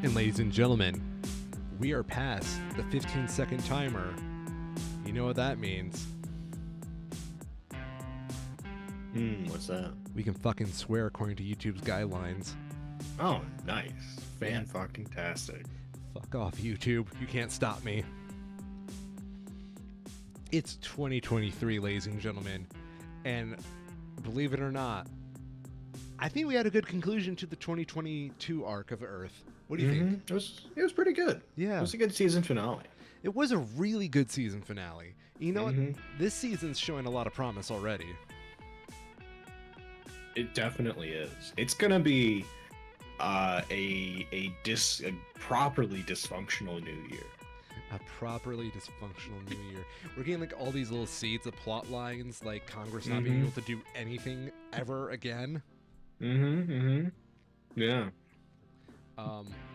And ladies and gentlemen, we are past the 15-second timer. You know what that means. What's that? We can fucking swear according to YouTube's guidelines. Oh, nice. Fan-fucking-tastic. Fuck off, YouTube. You can't stop me. It's 2023, ladies and gentlemen. And believe it or not, I think we had a good conclusion to the 2022 arc of Earth. What do you think? It was pretty good. Yeah. It was a good season finale. It was a really good season finale. You know what? This season's showing a lot of promise already. It definitely is. It's gonna be a properly dysfunctional new year. A properly dysfunctional new year. We're getting like all these little seeds of plot lines, like Congress not being able to do anything ever again. Yeah.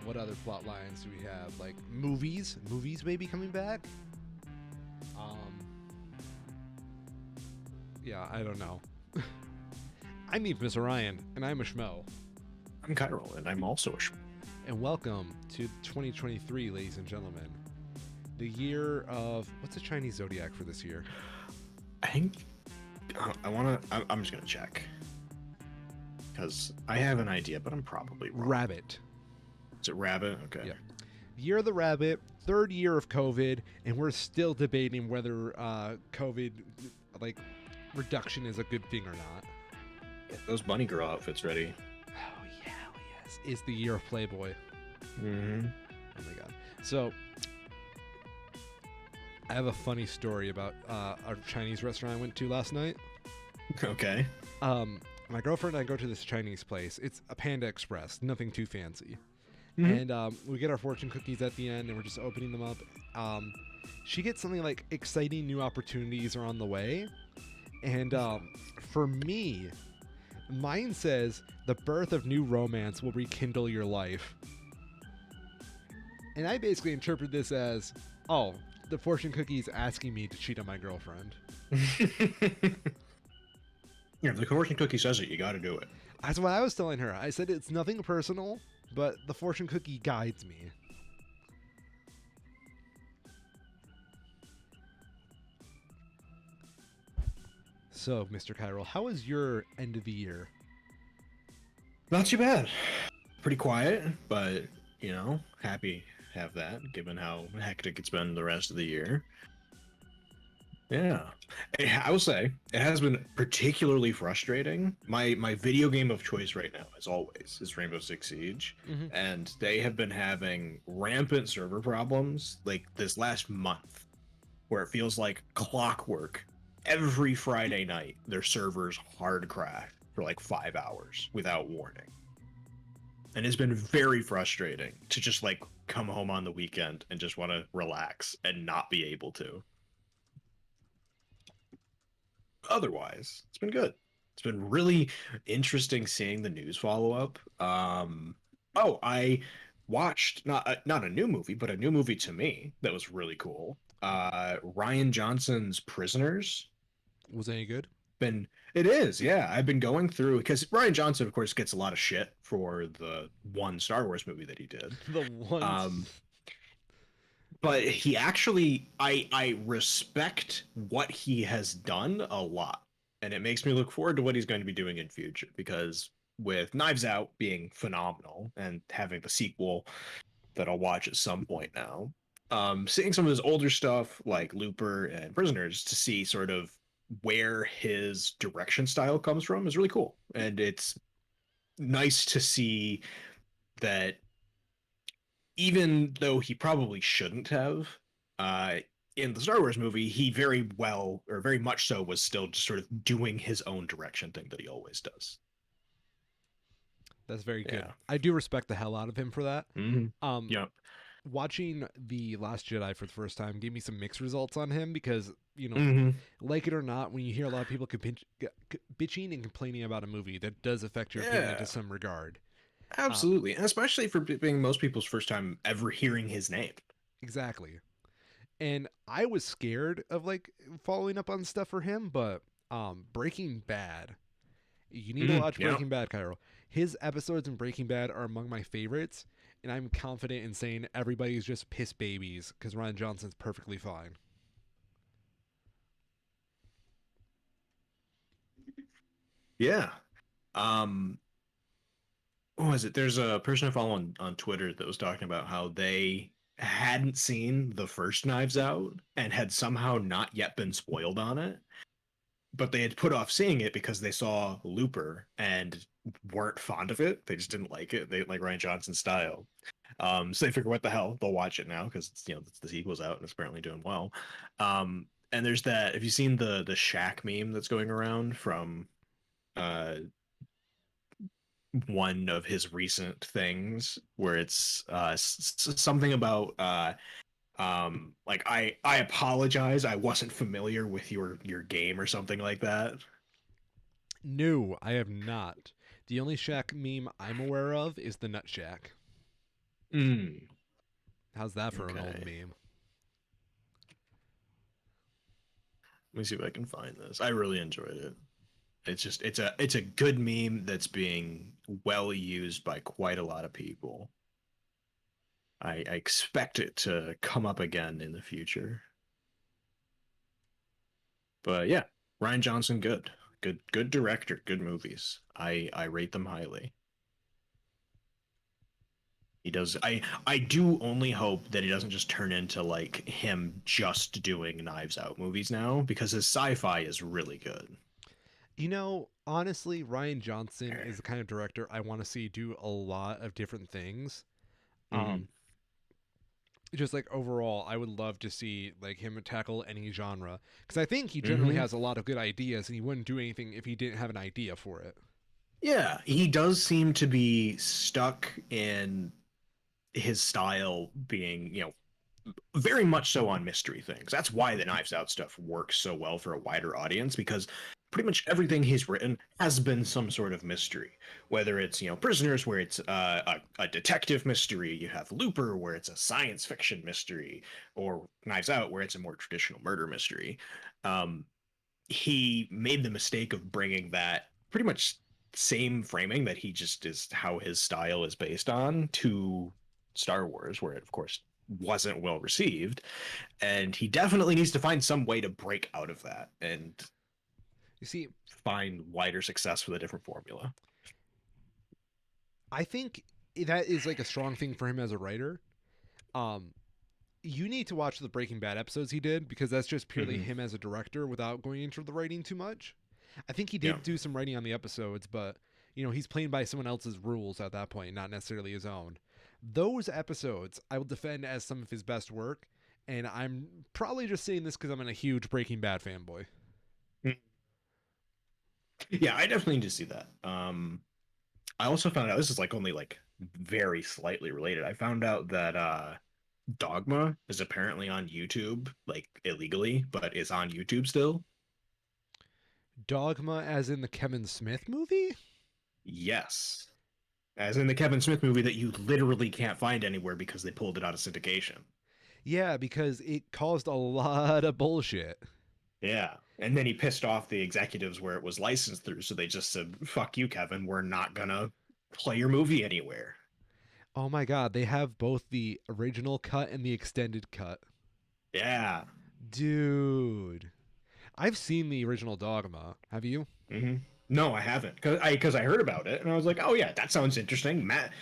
What other plot lines do we have? Like movies maybe coming back. Yeah, I don't know. I'm Mr. Ryan, and I'm a Schmo. I'm Kyril, and I'm also a Schmo. And welcome to 2023, ladies and gentlemen. The year of... What's the Chinese zodiac for this year? I think... I'm just gonna check. Because I have an idea, but I'm probably wrong. Rabbit. Is it rabbit? Okay. Yeah. Year of the rabbit, third year of COVID, and we're still debating whether COVID, like, reduction is a good thing or not. Get those bunny girl outfits ready. Oh, yeah, yes. It's the year of Playboy. Oh, my God. So, I have a funny story about a Chinese restaurant I went to last night. Okay. My girlfriend and I go to this Chinese place. It's a Panda Express, nothing too fancy. And we get our fortune cookies at the end, and we're just opening them up. She gets something like exciting new opportunities are on the way. And for me, mine says the birth of new romance will rekindle your life. And I basically interpret this as, oh, the fortune cookie is asking me to cheat on my girlfriend. Yeah, if the fortune cookie says it, you gotta do it. That's what I was telling her. I said it's nothing personal, but the fortune cookie guides me. So, Mr. Kyril, how was your end of the year? Not too bad. Pretty quiet, but, you know, happy to have that, given how hectic it's been the rest of the year. Yeah. I will say, it has been particularly frustrating. My video game of choice right now, as always, is Rainbow Six Siege. And they have been having rampant server problems, like, this last month, where it feels like clockwork. Every Friday night, their servers hard crash for like 5 hours without warning. And it's been very frustrating to just like come home on the weekend and just want to relax and not be able to. Otherwise, it's been good. It's been really interesting seeing the news follow up. I watched not a new movie, but a new movie to me that was really cool. Ryan Johnson's Prisoners. Was it any good? It is, yeah. I've been going through, because Ryan Johnson, of course, gets a lot of shit for the one Star Wars movie that he did. The one. But he actually, I respect what he has done a lot, and it makes me look forward to what he's going to be doing in future. Because with Knives Out being phenomenal and having the sequel that I'll watch at some point now, seeing some of his older stuff like Looper and Prisoners to see sort of where his direction style comes from is really cool. And it's nice to see that even though he probably shouldn't have, in the Star Wars movie, he very well, or very much so, was still just sort of doing his own direction thing that he always does. That's very good. Yeah. I do respect the hell out of him for that. Yeah. Watching The Last Jedi for the first time gave me some mixed results on him because, you know, like it or not, when you hear a lot of people bitching and complaining about a movie, that does affect your opinion to some regard. Absolutely. And especially for being most people's first time ever hearing his name. Exactly. And I was scared of like following up on stuff for him, but Breaking Bad. You need to watch Breaking Bad, Cairo. His episodes in Breaking Bad are among my favorites. and I'm confident in saying everybody's just piss babies because Ryan Johnson's perfectly fine. Yeah. Um, what was it? There's a person I follow on Twitter that was talking about how they hadn't seen the first Knives Out and had somehow not yet been spoiled on it, but they had put off seeing it because they saw Looper and weren't fond of it. They just didn't like it. They didn't like Ryan Johnson's style. So they figure, what the hell? They'll watch it now because the sequel's out and it's apparently doing well. And there's that. Have you seen the Shaq meme that's going around from uh one of his recent things where it's something about like I apologize, I wasn't familiar with your game or something like that. No, I have not. The only Shaq meme I'm aware of is the Nut Shack. Mm, How's that for an old okay. meme? Let me see if I can find this. I really enjoyed it. It's a good meme that's being well used by quite a lot of people. I expect it to come up again in the future. But yeah, Ryan Johnson, good director, good movies. I rate them highly. He does. I do only hope that he doesn't just turn into like him just doing Knives Out movies now because his sci-fi is really good. Honestly, Ryan Johnson is the kind of director I want to see do a lot of different things. Mm-hmm. Um, just like overall, I would love to see like him tackle any genre because I think he generally Mm-hmm. has a lot of good ideas, and he wouldn't do anything if he didn't have an idea for it. Yeah, he does seem to be stuck in his style being, very much so on mystery things. That's why the Knives Out stuff works so well for a wider audience because pretty much everything he's written has been some sort of mystery. Whether it's Prisoners, where it's a detective mystery, you have Looper, where it's a science fiction mystery, or Knives Out, where it's a more traditional murder mystery. Um, he made the mistake of bringing that pretty much same framing that he just is how his style is based on to Star Wars, where it of course wasn't well received, and he definitely needs to find some way to break out of that and You see, find wider success with a different formula. I think that is like a strong thing for him as a writer. Um, you need to watch the Breaking Bad episodes he did because that's just purely Mm-hmm. him as a director without going into the writing too much. I think he Yeah. did do some writing on the episodes, but he's playing by someone else's rules at that point, not necessarily his own. Those episodes I will defend as some of his best work, and I'm probably just saying this because I'm a huge Breaking Bad fanboy. Yeah, I definitely need to see that. I also found out this is like only like very slightly related. I found out that Dogma is apparently on YouTube, like illegally, but is on YouTube still. Dogma, as in the Kevin Smith movie? Yes. As in the Kevin Smith movie that you literally can't find anywhere because they pulled it out of syndication. Yeah, because it caused a lot of bullshit. Yeah. And then he pissed off the executives where it was licensed through, so they just said, fuck you, Kevin, we're not gonna play your movie anywhere. Oh my god, they have both the original cut and the extended cut. Yeah. Dude. I've seen the original Dogma. Have you? hmm No, I haven't, because I heard about it and I was like, oh yeah, that sounds interesting. Matt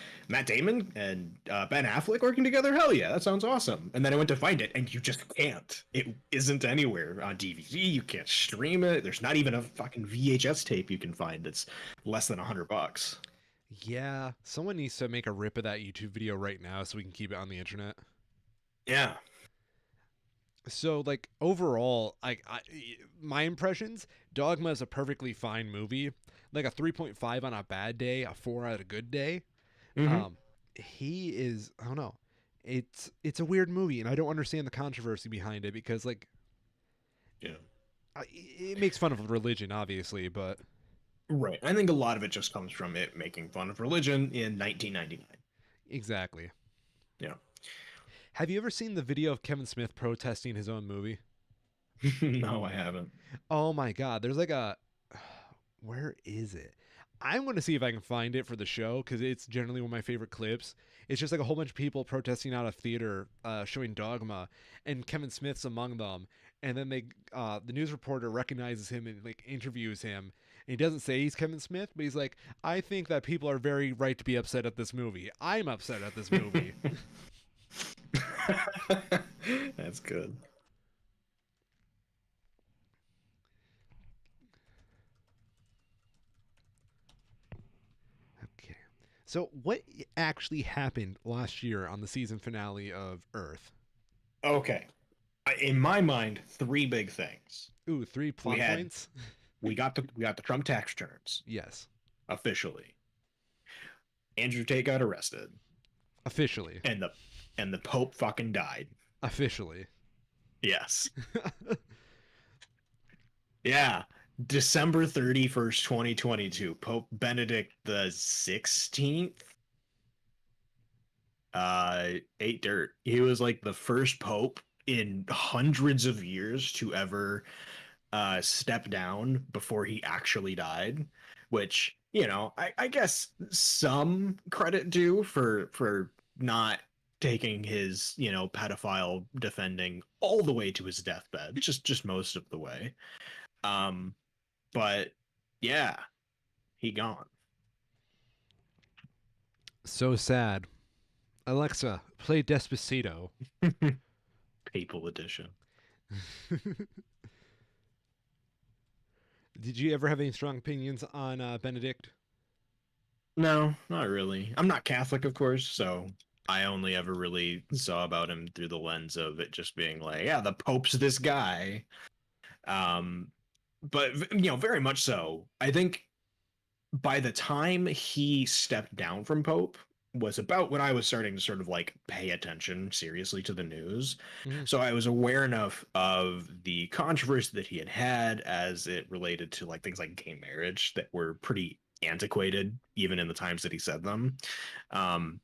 Damon and Ben Affleck working together. Hell yeah, that sounds awesome. And then I went to find it, and you just can't. It isn't anywhere on DVD. You can't stream it. There's not even a fucking VHS tape you can find that's less than $100. Yeah, someone needs to make a rip of that YouTube video right now so we can keep it on the internet. Yeah. So, like overall, my impressions, Dogma is a perfectly fine movie. Like a 3.5 on a bad day, a 4 on a good day. hmm Um, he is, I don't know. It's a weird movie, and I don't understand the controversy behind it because Yeah. it makes fun of religion, obviously, but Right. I think a lot of it just comes from it making fun of religion in 1999. exactly. Yeah. Have you ever seen the video of Kevin Smith protesting his own movie? No, I haven't. Oh my god, there's like a where is it? I'm going to see if I can find it for the show because it's generally one of my favorite clips. It's just like a whole bunch of people protesting out of theater, showing Dogma, and Kevin Smith's among them. And then the news reporter recognizes him and like interviews him. And he doesn't say he's Kevin Smith, but he's like, "I think that people are very right to be upset at this movie. I'm upset at this movie." That's good. Okay. So, what actually happened last year on the season finale of Earth? Okay. In my mind, three big things. Ooh, three We plot had points? we got the Trump tax returns Yes. officially. Andrew Tate got arrested, Officially. and the Pope fucking died. Officially. Yes. Yeah. December 31st, 2022, Pope Benedict the 16th ate dirt. He was like the first pope in hundreds of years to ever step down before he actually died, which, I guess some credit due for not taking his, pedophile defending all the way to his deathbed, just most of the way. Um, but yeah, he gone. So sad. Alexa, play Despacito. Papal edition. Did you ever have any strong opinions on Benedict? No, not really. I'm not Catholic, of course, so I only ever really saw about him through the lens of it just being like, yeah, the Pope's this guy. Um, but very much so. I think by the time he stepped down from Pope was about when I was starting to sort of like pay attention seriously to the news. Mm-hmm. So I was aware enough of the controversy that he had as it related to like things like gay marriage that were pretty antiquated even in the times that he said them. Um,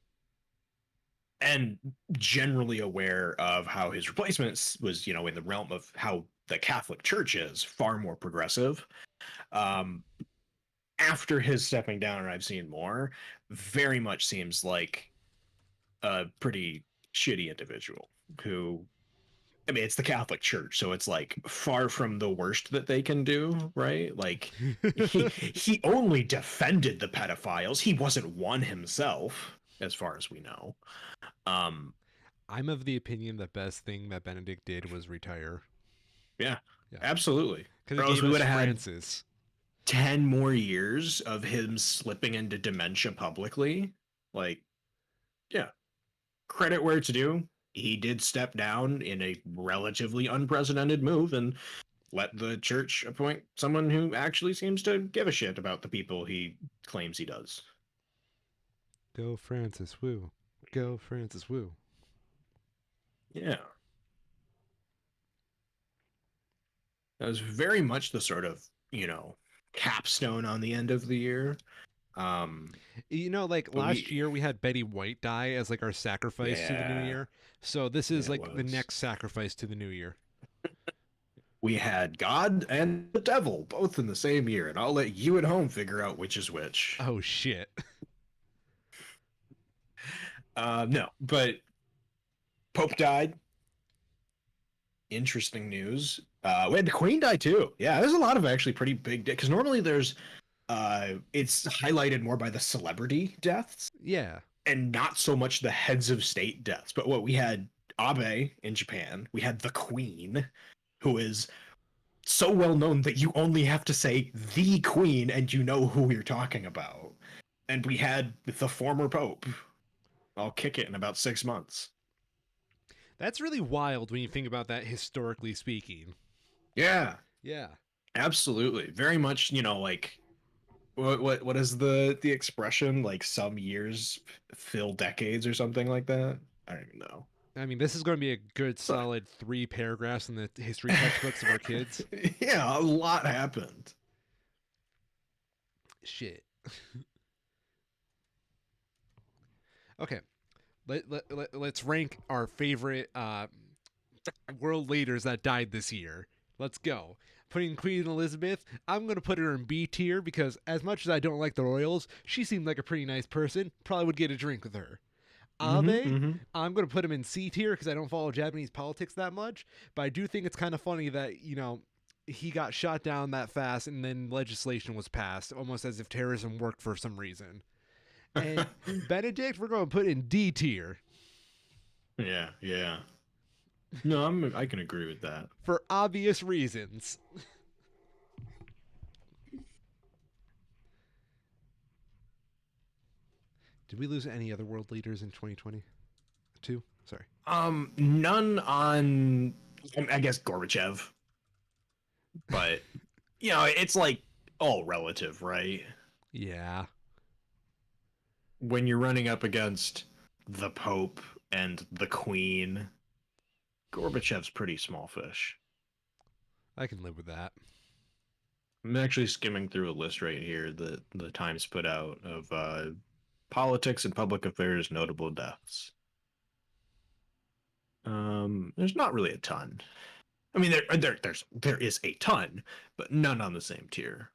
and generally aware of how his replacement was, in the realm of how the Catholic Church is far more progressive. Um, After his stepping down, and I've seen more, very much seems like a pretty shitty individual who, I mean, it's the Catholic Church, so it's like far from the worst that they can do, right? Like he only defended the pedophiles. He wasn't one himself, as far as we know. Um, I'm of the opinion the best thing that Benedict did was retire. yeah, Yeah. absolutely. Because Or it else gave we us would have had Francis. 10 more years of him slipping into dementia publicly. Like, yeah, credit where it's due. He did step down in a relatively unprecedented move and let the church appoint someone who actually seems to give a shit about the people he claims he does. Go Francis, woo. Go Francis, woo. Yeah. That was very much the sort of, capstone on the end of the year. Um, Like but last we, year we had Betty White die as like our sacrifice to the new yeah, year. So this is it like the was. next sacrifice to the new year. We had God and the devil both in the same year, and I'll let you at home figure out which is which. Oh shit. No, but Pope died. Interesting news. We had the Queen die too. Yeah, there's a lot of actually pretty big because normally there's it's highlighted more by the celebrity deaths Yeah. and not so much the heads of state deaths. But what we had Abe in Japan, we had the Queen, who is so well known that you only have to say the Queen and you know who you're talking about. And we had the former Pope. I'll kick it in about 6 months. That's really wild when you think about that historically speaking. Yeah, Yeah. absolutely. Very much, like what is the expression? Like some years fill decades or something like that. I don't even know. I mean, this is going to be a good So, solid 3 paragraphs in the history textbooks of our kids. yeah, a lot happened. Shit. Okay. Let's rank our favorite world leaders that died this year. Let's go. Putting Queen Elizabeth, I'm going to put her in B tier because, as much as I don't like the royals, she seemed like a pretty nice person. Probably would get a drink with her. Mm-hmm, Abe, mm-hmm. I'm going to put him in C tier because I don't follow Japanese politics that much. But I do think it's kind of funny that, he got shot down that fast and then legislation was passed, almost as if terrorism worked for some reason. And Benedict, we're going to put in D tier Yeah, yeah. No, I can agree with that. for obvious reasons. Did we lose any other world leaders in 2022? Sorry. None on, I guess Gorbachev, but it's like all relative, right? Yeah, When you're running up against the Pope and the Queen, Gorbachev's pretty small fish. I can live with that. I'm actually skimming through a list right here that the Times put out of politics and public affairs notable deaths. There's not really a ton. I mean, there is a ton, but none on the same tier.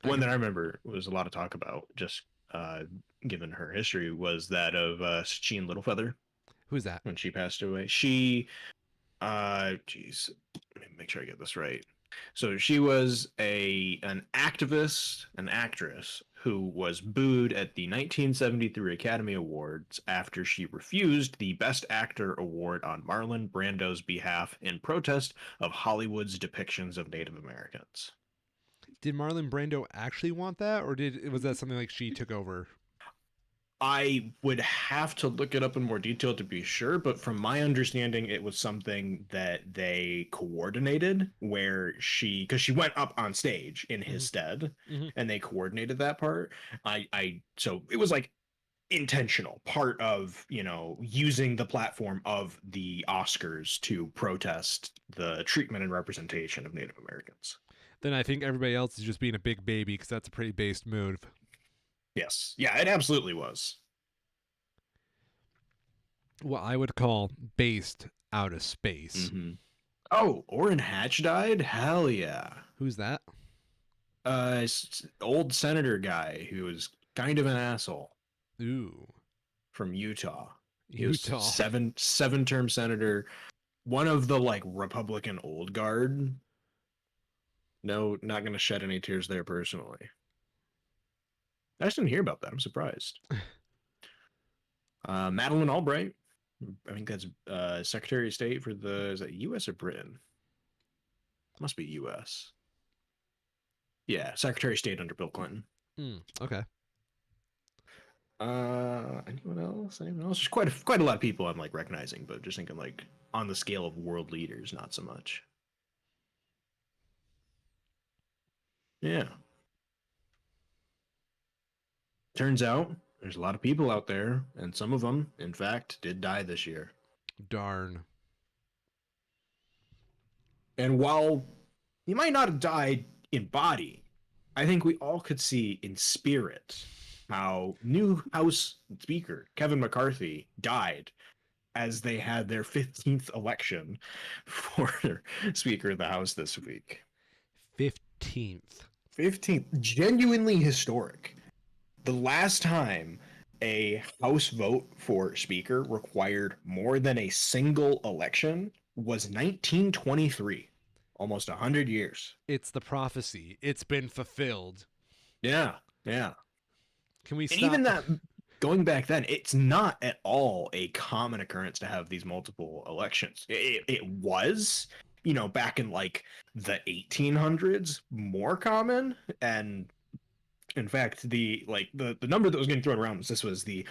One that I remember was a lot of talk about, just uh, given her history, was that of Sacheen Littlefeather Who's that? when she passed away. She, geez, let me make sure I get this right. So she was an activist, an actress who was booed at the 1973 Academy Awards after she refused the Best Actor award on Marlon Brando's behalf in protest of Hollywood's depictions of Native Americans. Did Marlon Brando actually want that, or was that something like she took over? I would have to look it up in more detail to be sure, but from my understanding, it was something that they coordinated where because she went up on stage in his stead Mm-hmm. and they coordinated that part. So it was like intentional part of, using the platform of the Oscars to protest the treatment and representation of Native Americans. Then I think everybody else is just being a big baby because that's a pretty based move. Yes. Yeah, it absolutely was. What I would call based out of space. Mm-hmm. Oh, Orrin Hatch died? Hell yeah. Who's that? Old senator guy who was kind of an asshole Ooh, from Utah. He was Utah. seven-term senator, one of the like Republican old guard. No, not gonna shed any tears there personally. I just didn't hear about that. I'm surprised. Madeleine Albright, I think that's Secretary of State for is that U.S. or Britain? Must be U.S. Yeah, Secretary of State under Bill Clinton. Okay. Anyone else? Anyone else? There's quite a lot of people I'm like recognizing, but just thinking like on the scale of world leaders, not so much. Yeah. Turns out there's a lot of people out there, and some of them, in fact, did die this year. Darn. And while you might not have died in body, I think we all could see in spirit how new House Speaker Kevin McCarthy died as they had their 15th election for Speaker of the House this week. 15th. 15th. Genuinely historic. The last time a House vote for Speaker required more than a single election was 1923. Almost 100 years. It's the prophecy. It's been fulfilled. Yeah, yeah. Can we stop? And even that, going back then, it's not at all a common occurrence to have these multiple elections. It was, back in like the 1800s, more common. And in fact, the number that was getting thrown around was this was the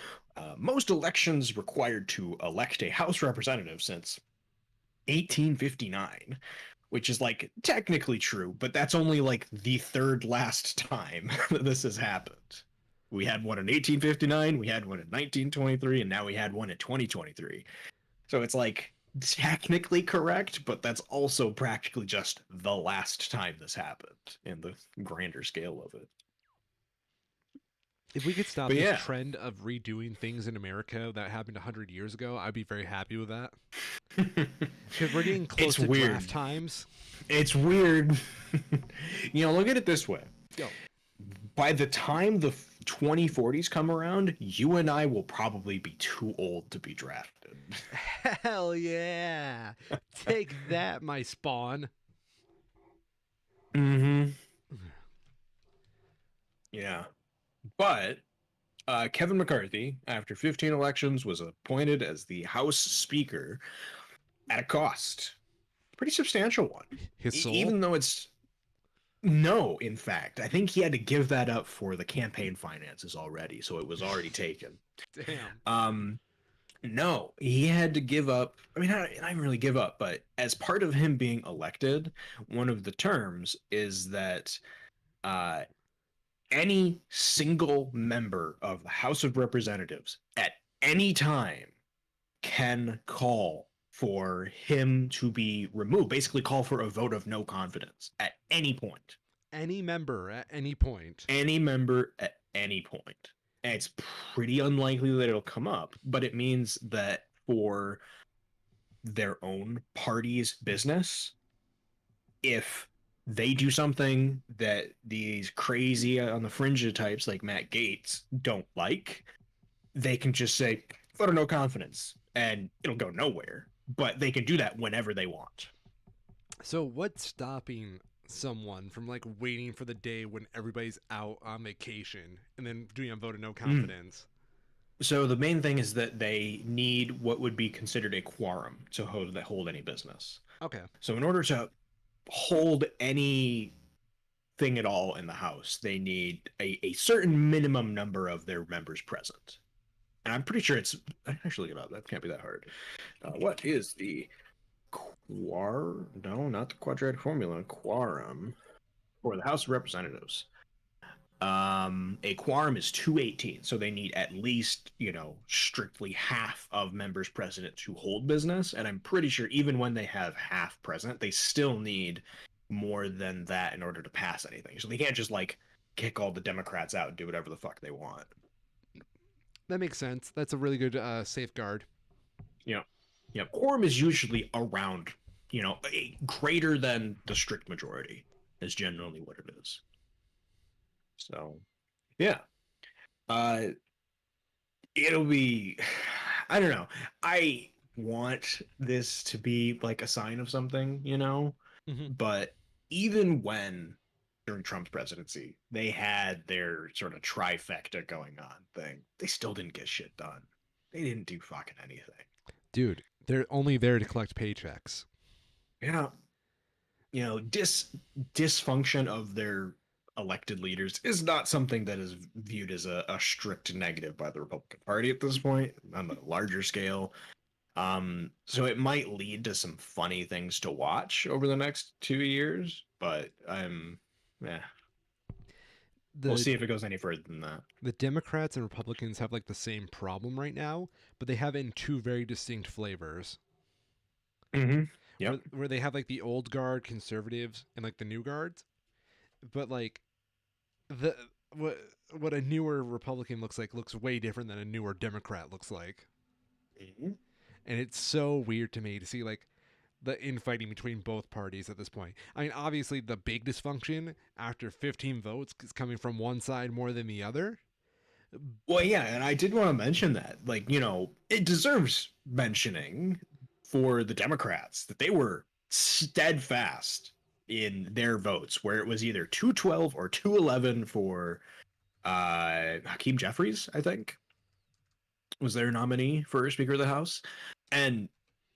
most elections required to elect a House representative since 1859. Which is like technically true, but that's only like the third last time that this has happened. We had one in 1859, we had one in 1923, and now we had one in 2023. So it's like technically correct, but that's also practically just the last time this happened in the grander scale of it. If we could stop But this yeah, trend of redoing things in America that happened 100 years ago, I'd be very happy with that. Because we're getting close it's to draft weird. times. It's weird. Look at it this way. Yo, By the time the 2040s come around, you and I will probably be too old to be drafted. hell yeah. Take that, my spawn. Mm-hmm. Yeah. But Kevin McCarthy, after 15 elections, was appointed as the House Speaker at a cost. Pretty substantial one. His soul? Even though it's no, in fact, I think he had to give that up for the campaign finances already, so it was already taken. Damn. Um, no, he had to give up. I mean, not even really give up, but as part of him being elected, one of the terms is that uh, any single member of the House of Representatives at any time can call for him to be removed, basically call for a vote of no confidence at any point. Any member at any point. Any member at any point. And it's pretty unlikely that it'll come up, but it means that for their own party's business, if they do something that these crazy on the fringe types like Matt Gaetz don't like, they can just say vote of no confidence and it'll go nowhere. But they can do that whenever they want. So, what's stopping someone from like waiting for the day when everybody's out on vacation and then doing a vote of no Mm. confidence? So the main thing is that they need what would be considered a quorum to hold any business. Okay. So in order to hold anything at all in the House, they need a certain minimum number of their members present. And I'm pretty sure it's I actually look it up. That can't be that hard. What is the No, not the quadratic formula. Quorum for the House of Representatives. A quorum is 218, so they need at least, strictly half of members present to hold business. And I'm pretty sure even when they have half present, they still need more than that in order to pass anything. So they can't just like kick all the Democrats out and do whatever the fuck they want. That makes sense. That's a really good safeguard. Yeah. Yeah. Quorum is usually around, greater than the strict majority is generally what it is. So, yeah. Uh, it'll be I don't know. I want this to be like a sign of something, Hmm. but even when during Trump's presidency they had their sort of trifecta going on thing, they still didn't get shit done. They didn't do fucking anything. Dude, they're only there to collect paychecks. Yeah, dysfunction of their elected leaders is not something that is viewed as a strict negative by the Republican Party at this point on a larger scale. So it might lead to some funny things to watch over the next 2 years, but yeah, we'll The see if it goes any further than that. the Democrats and Republicans have like the same problem right now, but they have it in two very distinct flavors. Mm-hmm. Where Yep. where they have like the old guard conservatives and like the new guards, but like the what what a newer Republican looks way different than a newer Democrat looks like. Mm-hmm. And it's so weird to me to see like the infighting between both parties at this point. I mean, obviously the big dysfunction after 15 votes is coming from one side more than the other. Well, yeah, and I did want to mention that, like, it deserves mentioning for the Democrats that they were steadfast in their votes, where it was either 212 or 211 for Hakeem Jeffries, I think, was their nominee for Speaker of the House. And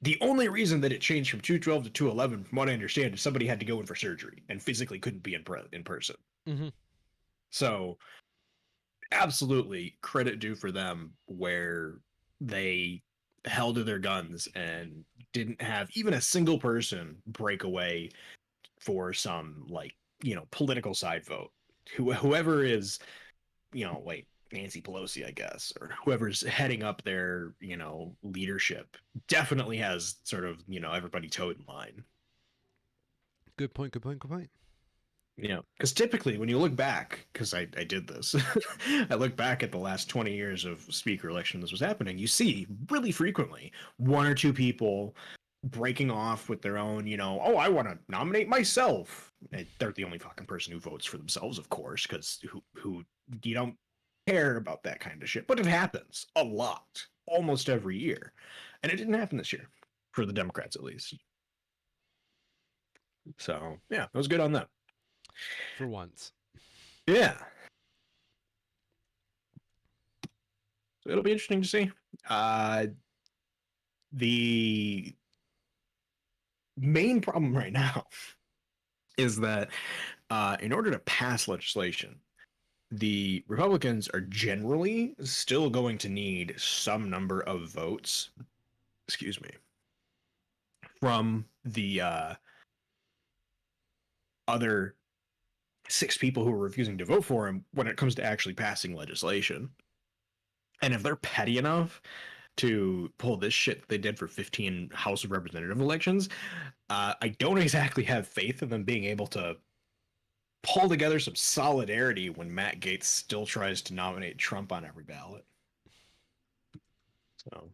the only reason that it changed from 212 to 211, from what I understand, is somebody had to go in for surgery and physically couldn't be in person. Mm-hmm. So absolutely credit due for them where they held to their guns and didn't have even a single person break away for some like political side vote. Whoever is like Nancy Pelosi, I guess, or whoever's heading up their leadership definitely has sort of everybody toed in line. Good point. Good point. Good point. Because typically when you look back, because I did this, I look back at the last 20 years of speaker election this was happening, you see really frequently one or two people breaking off with their own, oh, I want to nominate myself. And they're the only fucking person who votes for themselves, of course, because who you don't care about that kind of shit. But it happens a lot, almost every year. And it didn't happen this year, for the Democrats at least. So, yeah, it was good on them. For once. Yeah. So it'll be interesting to see. The main problem right now is that in order to pass legislation, the Republicans are generally still going to need some number of votes, excuse me, from the other six people who are refusing to vote for him when it comes to actually passing legislation. And if they're petty enough to pull this shit they did for 15 House of Representative elections, I don't exactly have faith in them being able to pull together some solidarity when Matt Gaetz still tries to nominate Trump on every ballot. So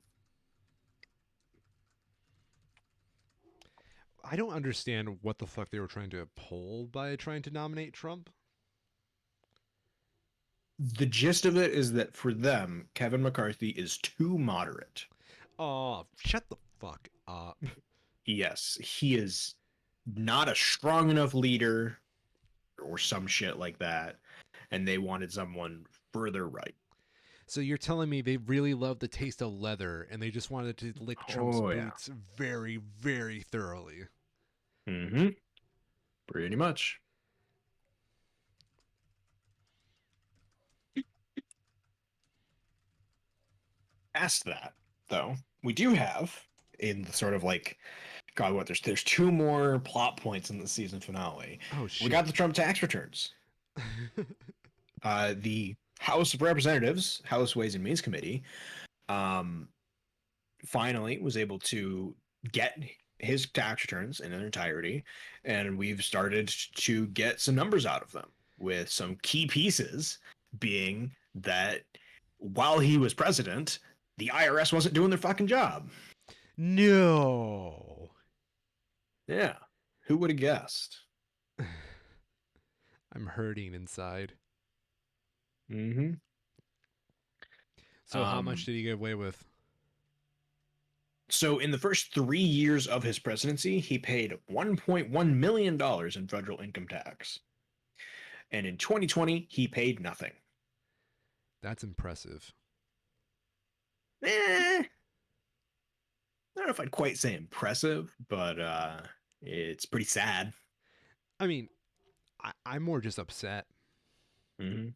I don't understand what the fuck they were trying to uphold by trying to nominate Trump. the gist of it is that for them, Kevin McCarthy is too moderate. Oh, shut the fuck up. Yes, he is not a strong enough leader or some shit like that. And they wanted someone further right. So you're telling me they really love the taste of leather and they just wanted to lick Trump's Oh, yeah. boots very, very thoroughly. Mm-hmm. Pretty much. Past that, though, we do have in the sort of like God, what there's two more plot points in the season finale. Oh We shit. got the Trump tax returns. The House of Representatives, House Ways and Means Committee, um, finally was able to get his tax returns in their entirety, and we've started to get some numbers out of them, with some key pieces being that while he was president, the IRS wasn't doing their fucking job. No. Yeah. Who would have guessed? I'm hurting inside. Mm-hmm. So how much did he get away with? So in the first 3 years of his presidency, he paid $1.1 million in federal income tax. And in 2020, he paid nothing. That's impressive. I don't know if I'd quite say impressive, but it's pretty sad. I mean, I'm more just upset. Mm-hmm.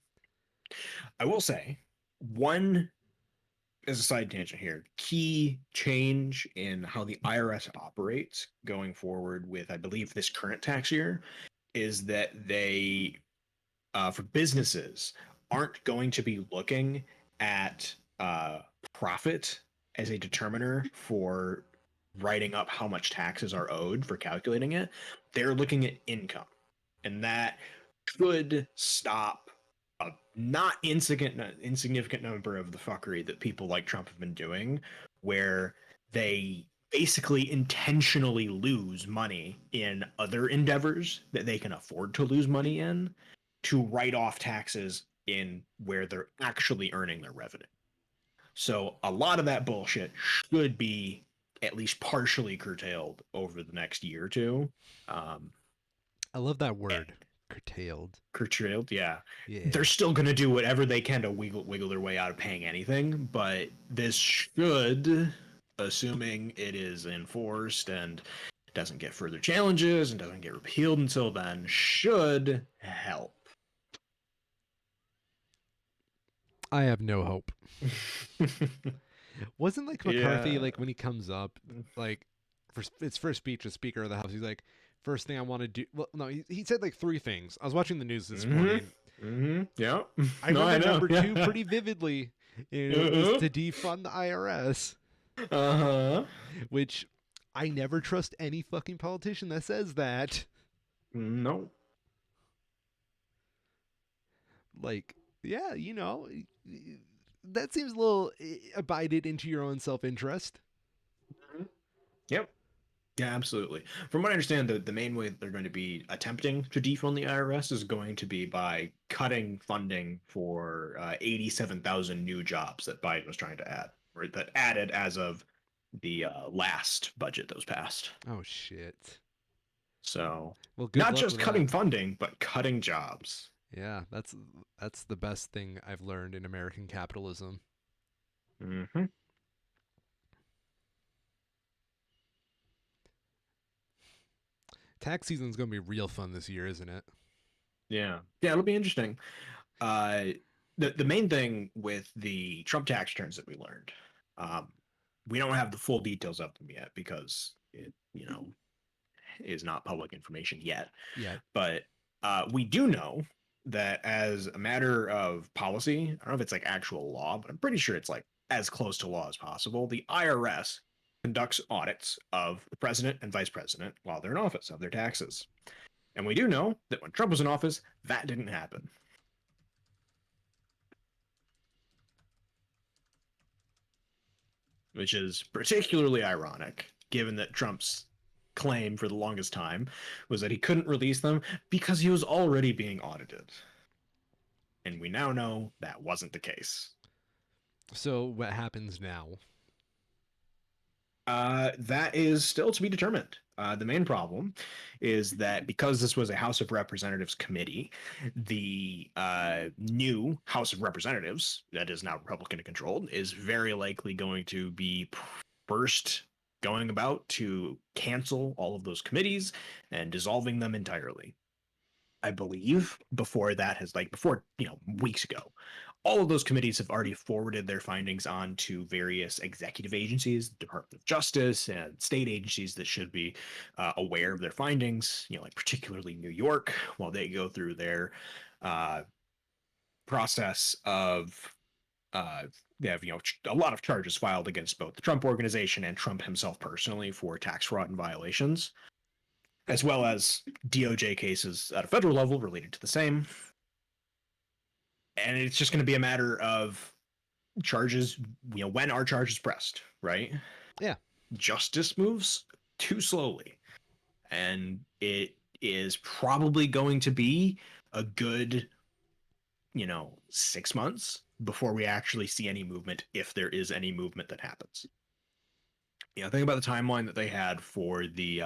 I will say, one, as a side tangent here, key change in how the IRS operates going forward with, I believe, this current tax year is that they, for businesses, aren't going to be looking at profit as a determiner for writing up how much taxes are owed for calculating it. They're looking at income, and that could stop a not insignificant number of the fuckery that people like Trump have been doing, where they basically intentionally lose money in other endeavors that they can afford to lose money in to write off taxes in where they're actually earning their revenue. So a lot of that bullshit should be at least partially curtailed over the next year or two. Um, I love that word, curtailed. Curtailed, yeah. Yeah. They're still going to do whatever they can to wiggle their way out of paying anything, but this should, assuming it is enforced and doesn't get further challenges and doesn't get repealed until then, should help. I have no hope. Wasn't like McCarthy Yeah. like when he comes up, like for his first speech as Speaker of the House, he's like, first thing I want to do. Well, no, he said like three things. I was watching the news this morning. Yeah. I No, I remember know. number Yeah. two pretty vividly. It was to defund the IRS, Uh-huh. which I never trust any fucking politician that says that. No. Like, yeah, that seems a little abided into your own self interest. Mhm. Yep. Yeah, absolutely. From what I understand, the main way that they're going to be attempting to defund the IRS is going to be by cutting funding for 87,000 new jobs that Biden was trying to add, or that added as of the last budget that was passed. Oh shit. So, Well, good not luck just with that. cutting funding, but cutting jobs. Yeah, that's the best thing I've learned in American capitalism. Hmm. Tax season's going to be real fun this year, isn't it? Yeah. Yeah, it'll be interesting. Uh, the main thing with the Trump tax returns that we learned, um, we don't have the full details of them yet because it, is not public information yet. Yet. But we do know that as a matter of policy, I don't know if it's like actual law, but I'm pretty sure it's like as close to law as possible. The IRS conducts audits of the president and vice president while they're in office of their taxes. And we do know that when Trump was in office, that didn't happen. Which is particularly ironic given that Trump's claim for the longest time was that he couldn't release them because he was already being audited. And we now know that wasn't the case. So what happens now? That is still to be determined. The main problem is that because this was a House of Representatives committee, the new House of Representatives, that is now Republican controlled, is very likely going to be first going about to cancel all of those committees and dissolving them entirely. I believe before that has like before weeks ago, all of those committees have already forwarded their findings on to various executive agencies, Department of Justice, and state agencies that should be aware of their findings. Like particularly New York, while they go through their uh, process of they have a lot of charges filed against both the Trump organization and Trump himself personally for tax fraud and violations, as well as DOJ cases at a federal level related to the same. And it's just going to be a matter of charges, when are charges pressed, right? Yeah. Justice moves too slowly. And it is probably going to be a good, 6 months before we actually see any movement, if there is any movement that happens. Think about the timeline that they had for the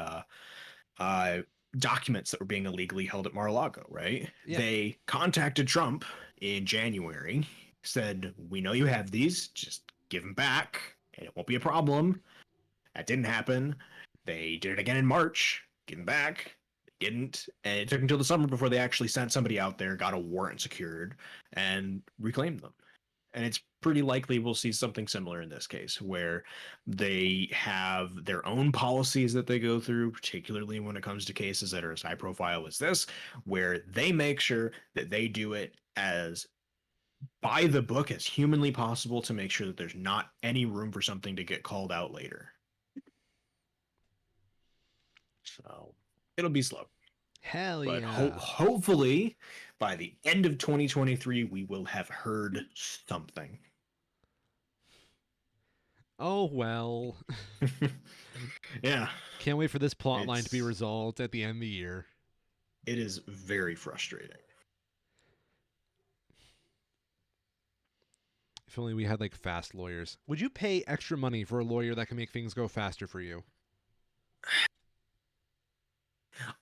uh, documents that were being illegally held at Mar-a-Lago, right? Yeah. They contacted Trump in January, said, "We know you have these, just give them back, and it won't be a problem." That didn't happen. They did it again in March, give them back. They didn't, and it took until the summer before they actually sent somebody out there, got a warrant secured, and reclaimed them. And it's pretty likely we'll see something similar in this case, where they have their own policies that they go through, particularly when it comes to cases that are as high profile as this, where they make sure that they do it as by the book as humanly possible to make sure that there's not any room for something to get called out later. So it'll be slow. Hell But yeah. hopefully by the end of 2023, we will have heard something. Oh well. Yeah, Can't wait for this plot line to be it's resolved at the end of the year. it is very frustrating. If only we had like fast lawyers. Would you pay extra money for a lawyer that can make things go faster for you?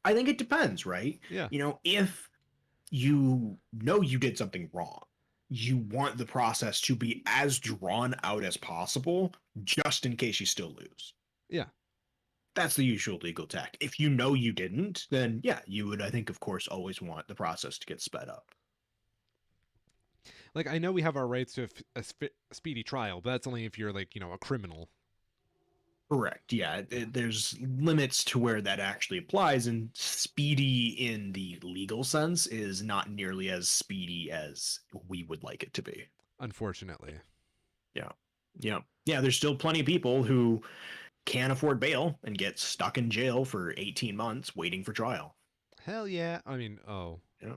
I think it depends, right? Yeah. If you know you did something wrong, you want the process to be as drawn out as possible, just in case you still lose. Yeah. That's the usual legal tact. If you know you didn't, then yeah, you would, I think, of course, always want the process to get sped up. Like I know we have our rights to a speedy trial, but that's only if you're like, a criminal. Correct. Yeah, there's limits to where that actually applies, and speedy in the legal sense is not nearly as speedy as we would like it to be. Unfortunately. Yeah. Yeah. Yeah, there's still plenty of people who can't afford bail and get stuck in jail for 18 months waiting for trial. Hell yeah. I mean, oh. Yeah.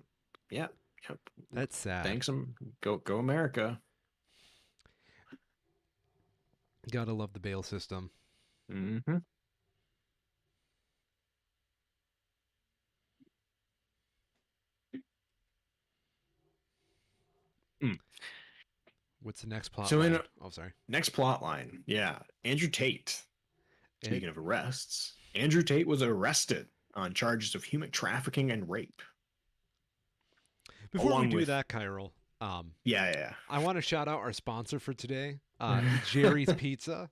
Yeah. Yep. That's sad. Thanks him. Go America. Gotta love the bail system. Hmm. What's the next plot So in line? Oh, sorry. next plot line, yeah, Andrew Tate. It Speaking of arrests, Andrew Tate was arrested on charges of human trafficking and rape, Before we along do with that, Kyril, yeah, I want to shout out our sponsor for today, yeah. Jerry's Pizza.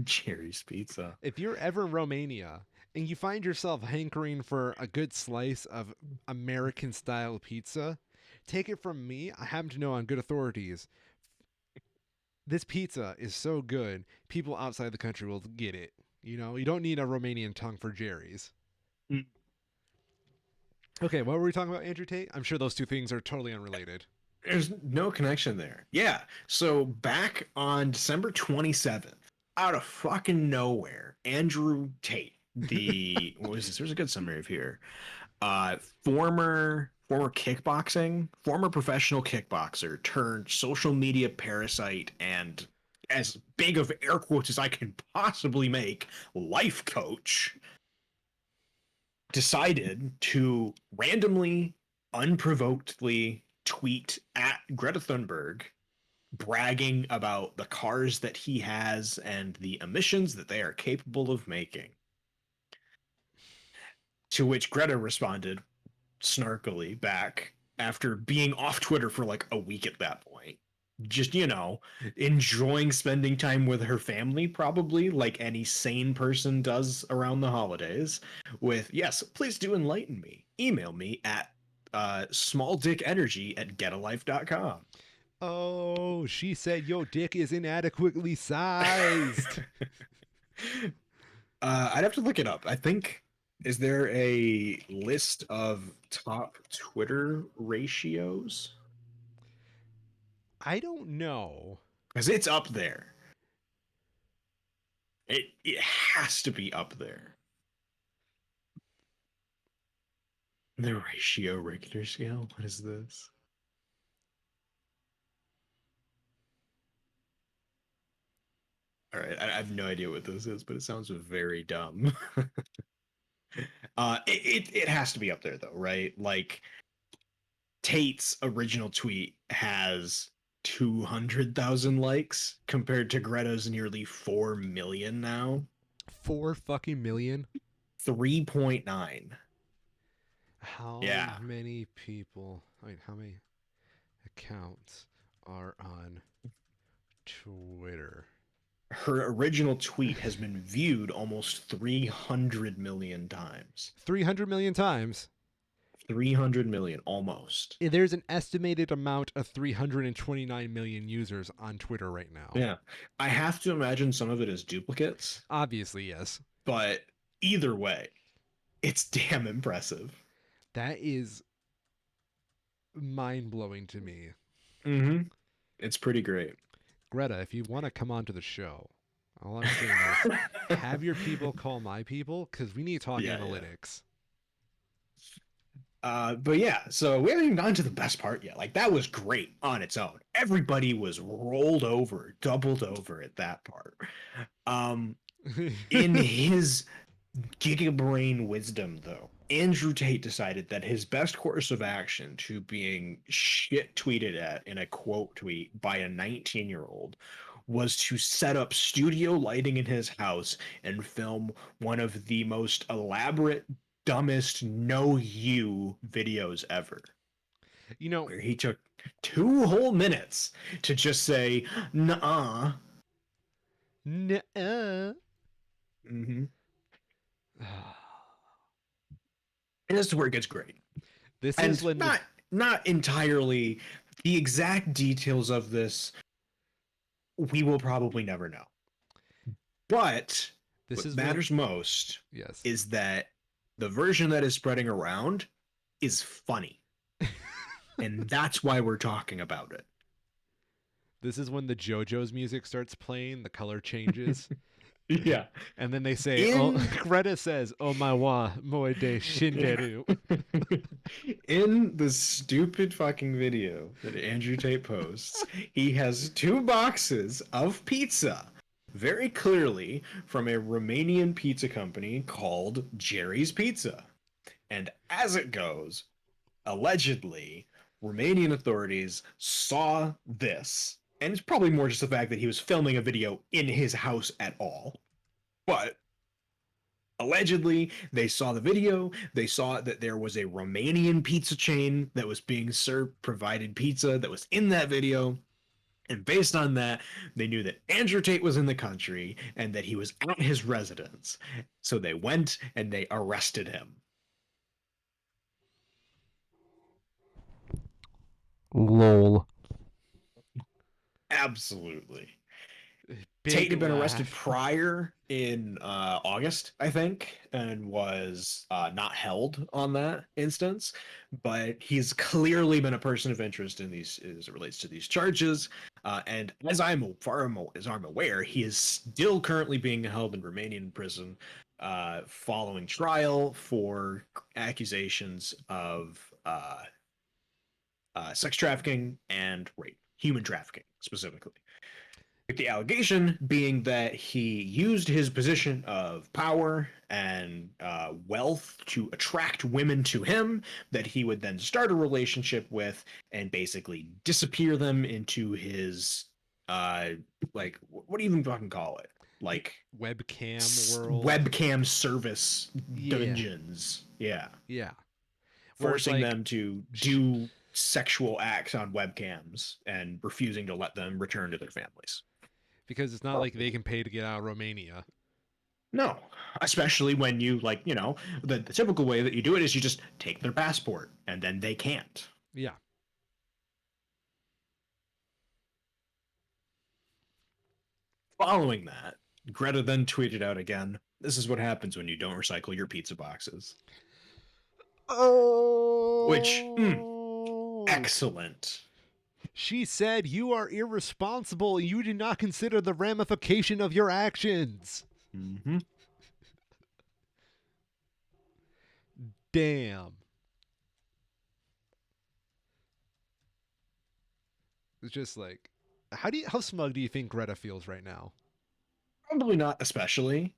Jerry's Pizza. If you're ever in Romania and you find yourself hankering for a good slice of American style pizza, take it from me. I happen to know on good authorities this pizza is so good, people outside the country will get it. You know, you don't need a Romanian tongue for Jerry's. Mm. Okay, what were we talking about, Andrew Tate? I'm sure those two things are totally unrelated. There's no connection there. Yeah. So back on December 27th, out of fucking nowhere, Andrew Tate, the what was this? There's a good summary of here. Uh former kickboxing, former professional kickboxer turned social media parasite and as big of air quotes as I can possibly make, life coach decided to randomly, unprovokedly tweet at Greta Thunberg bragging about the cars that he has and the emissions that they are capable of making. To which Greta responded snarkily back after being off Twitter for like a week at that point. Just, enjoying spending time with her family, probably like any sane person does around the holidays. With, yes, please do enlighten me. Email me at smalldickenergy@getalife.com. Oh, she said your dick is inadequately sized. I'd have to look it up. I think, is there a list of top Twitter ratios? I don't know. Because it's up there. It has to be up there. The ratio Richter scale? What is this? All right, I have no idea what this is, but it sounds very dumb. It has to be up there though, right? Like Tate's original tweet has 200,000 likes compared to Greta's nearly 4 million now. 4 fucking million? 3.9. How Yeah. many people, wait, how many accounts are on Twitter? Her original tweet has been viewed almost 300 million times. 300 million times. 300 million almost. There's an estimated amount of 329 million users on Twitter right now. Yeah. I have to imagine some of it is duplicates, Obviously, yes. but either way, it's damn impressive. That is mind blowing to me. Mm-hmm. It's pretty great. Greta, if you want to come onto the show, all I'm saying is have your people call my people because we need to talk Yeah, analytics. But yeah, so we haven't even gotten to the best part yet. Like that was great on its own. Everybody was rolled over, doubled over at that part. In his gigabrain wisdom, though, Andrew Tate decided that his best course of action to being shit tweeted at in a quote tweet by a 19-year-old was to set up studio lighting in his house and film one of the most elaborate, dumbest know you videos ever. You know, Where he took 2 whole minutes to just say, "Nuh-uh." nuh-uh. Mm-hmm. And this is where it gets great. This is And when not entirely the exact details of this we will probably never know. But this what is matters most yes. is that the version that is spreading around is funny. And that's why we're talking about it. This is when the JoJo's music starts playing, the color changes. Yeah. And then they say, "Oh," In Greta says, "Oh my wa moe de Yeah. shinderu." In the stupid fucking video that Andrew Tate posts, he has two boxes of pizza, very clearly from a Romanian pizza company called Jerry's Pizza. And as it goes, allegedly, Romanian authorities saw this, and it's probably more just the fact that he was filming a video in his house at all. But allegedly, they saw the video. They saw that there was a Romanian pizza chain that was being served, provided pizza that was in that video. And based on that, they knew that Andrew Tate was in the country and that he was at his residence. So they went and they arrested him. Lol. Absolutely. Tate Big had been arrested laugh. prior in August, I think, and was not held on that instance. But he's clearly been a person of interest in these as it relates to these charges. And as I'm aware, he is still currently being held in Romanian prison following trial for accusations of sex trafficking and rape, human trafficking specifically. The allegation being that he used his position of power and wealth to attract women to him that he would then start a relationship with and basically disappear them into his uh like what do you even fucking call it, like Webcam world. webcam service Yeah. dungeons, yeah, Yeah. Where it's forcing like, them to sh- do sexual acts on webcams and refusing to let them return to their families. because it's not like they can pay to get out of Romania. No, especially when you like, the typical way that you do it is you just take their passport and then they can't. Yeah. Following that, Greta then tweeted out again, "This is what happens when you don't recycle your pizza boxes." Which, Oh. excellent. She said, "You are irresponsible. You do not consider the ramification of your actions." Mm-hmm. Damn. It's just like, how smug do you think Greta feels right now? Probably not especially.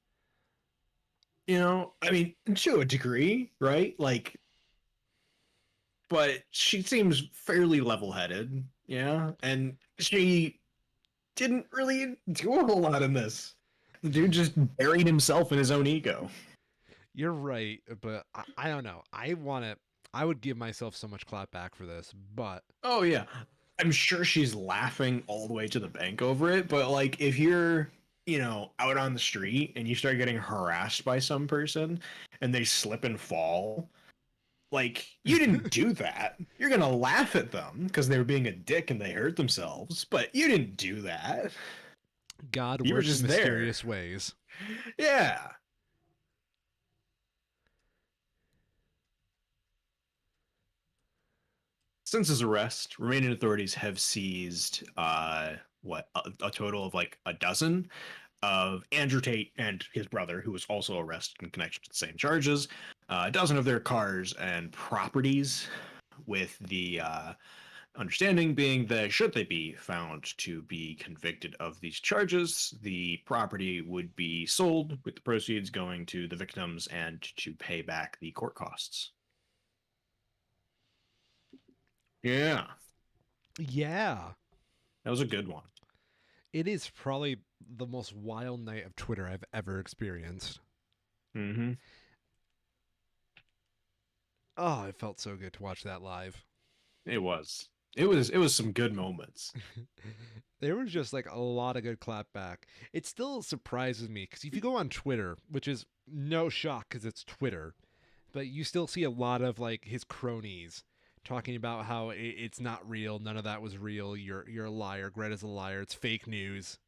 I mean, to a degree, right? Like, but she seems fairly level-headed, yeah, and she didn't really do a whole lot in this. The dude just buried himself in his own ego. You're right, but I don't know. I would give myself so much clap back for this, but Oh yeah. I'm sure she's laughing all the way to the bank over it, but like if you're, out on the street and you start getting harassed by some person and they slip and fall, like you didn't do that. You're going to laugh at them because they were being a dick and they hurt themselves, but you didn't do that. God You were works in just there. mysterious ways. Yeah. Since his arrest, Romanian authorities have seized a total of like a dozen of Andrew Tate and his brother, who was also arrested in connection to the same charges, a dozen of their cars and properties, with the understanding being that should they be found to be convicted of these charges, the property would be sold, with the proceeds going to the victims and to pay back the court costs. Yeah, Yeah. that was a good one. It is probably the most wild night of Twitter I've ever experienced. Mm-hmm. Oh, it felt so good to watch that live. It was. It was some good moments. There was just like a lot of good clapback. It still surprises me because if you go on Twitter, which is no shock because it's Twitter, but you still see a lot of like his cronies talking about how it's not real, none of that was real. You're a liar. Greta's a liar. It's fake news.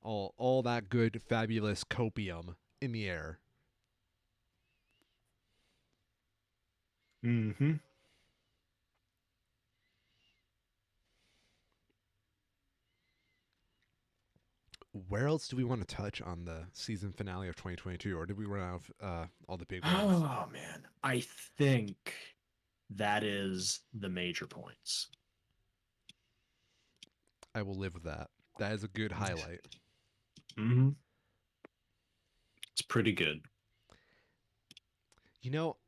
All that good, fabulous copium in the air. Mm-hmm. Where else do we want to touch on the season finale of 2022, or did we run out of all the big ones? Oh man, I think that is the major points. I will live with that. That is a good highlight. Hmm. It's pretty good.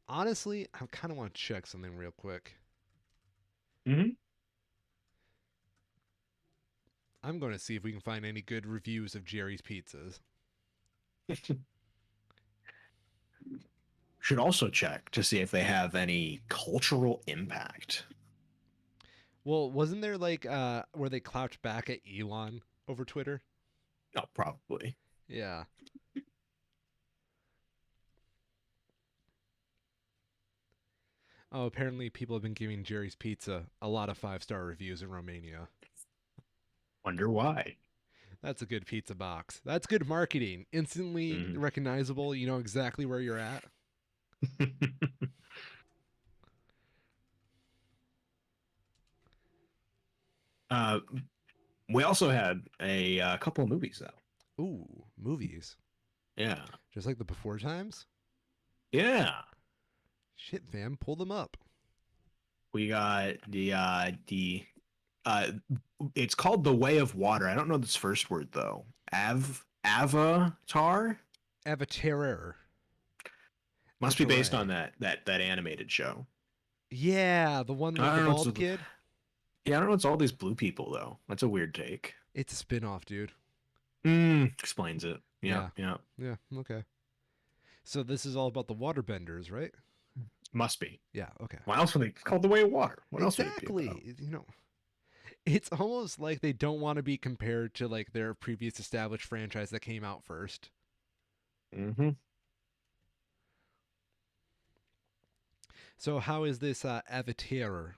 Honestly, I kind of want to check something real quick. Hmm. I'm going to see if we can find any good reviews of Jerry's Pizzas. Should also check to see if they have any cultural impact. Well, wasn't there like where they clapped back at Elon over Twitter? No, probably. Yeah. Oh, apparently people have been giving Jerry's Pizza a lot of 5-star reviews in Romania. Wonder why. That's a good pizza box. That's good marketing. Instantly Mhm. recognizable. You know exactly where you're at. uh, we also had a couple of movies though. Ooh, movies. Yeah. Just like the before times? Yeah. Shit, fam, pull them up. We got the uh it's called The Way of Water. I don't know this first word though. Avatar Avatar. must be based on Avatar. that animated show. Yeah, the one with I the don't know bald what's kid. yeah, I don't know. It's all these blue people though. That's a weird take. It's a spin-off, dude. Explains it. Yeah, Yeah. yeah. Yeah, okay. So this is all about the waterbenders, right? Must be. Yeah, okay. Why else would they? It's called The Way of Water. What else would it be about? Exactly. It's almost like they don't want to be compared to like their previous established franchise that came out first. Mm-hmm. So how is this Avatar?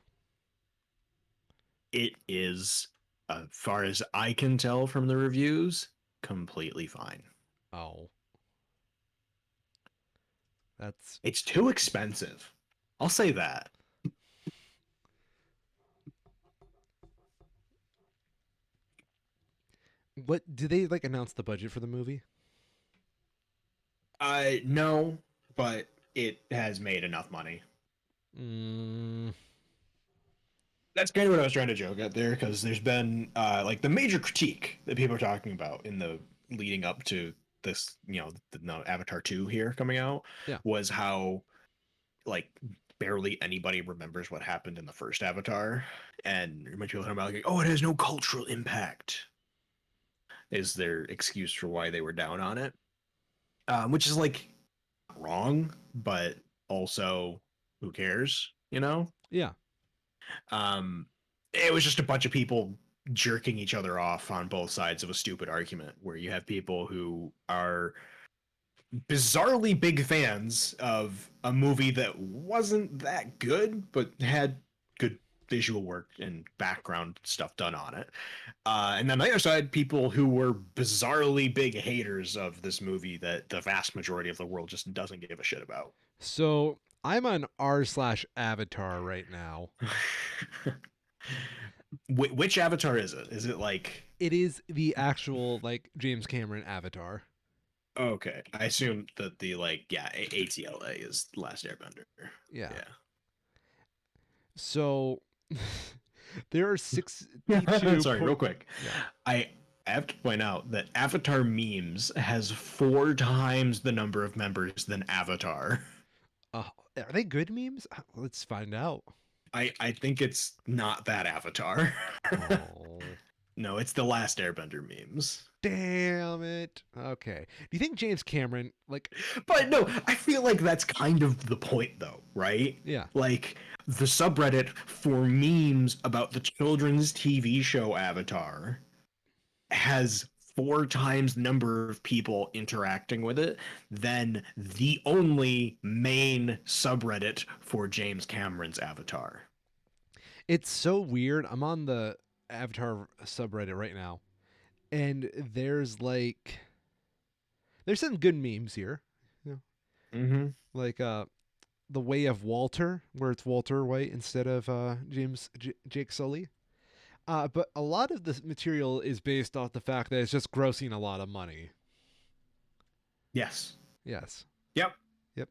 It is, as far as I can tell from the reviews, completely fine. Oh, that's It's too expensive. I'll say that. what did they like announce the budget for the movie? I no, but it has made enough money. Mm, That's kind of what I was trying to joke at there, because there's been like the major critique that people are talking about in the leading up to this, no, Avatar 2 here coming out, yeah. was how like barely anybody remembers what happened in the first Avatar, and when people talking about like, oh, it has no cultural impact, is their excuse for why they were down on it, which is like wrong, but also who cares, you know? Yeah. Um, it was just a bunch of people jerking each other off on both sides of a stupid argument where you have people who are bizarrely big fans of a movie that wasn't that good but had good visual work and background stuff done on it. And then on the other side, people who were bizarrely big haters of this movie that the vast majority of the world just doesn't give a shit about. So I'm on r/Avatar right now. Which Avatar is it? Is it like It is the actual like James Cameron Avatar. okay? I assume that the like yeah ATLA is Last Airbender. Yeah. Yeah. So there are 62 Sorry, real quick. yeah. I have to point out that Avatar memes has 4 times the number of members than Avatar. Are they good memes? Let's find out. I think it's not that Avatar. Oh. No, it's the Last Airbender memes. Damn it. Okay. Do you think James Cameron like But no, I feel like that's kind of the point though, right? yeah. Like the subreddit for memes about the children's TV show Avatar has 4 times the number of people interacting with it than the only main subreddit for James Cameron's Avatar. It's so weird. I'm on the Avatar subreddit right now and there's some good memes here. You know, Mm-hmm. like the Way of Walter, where it's Walter White instead of Jake Sully. But a lot of this material is based off the fact that it's just grossing a lot of money. Yes. Yes. Yep. Yep.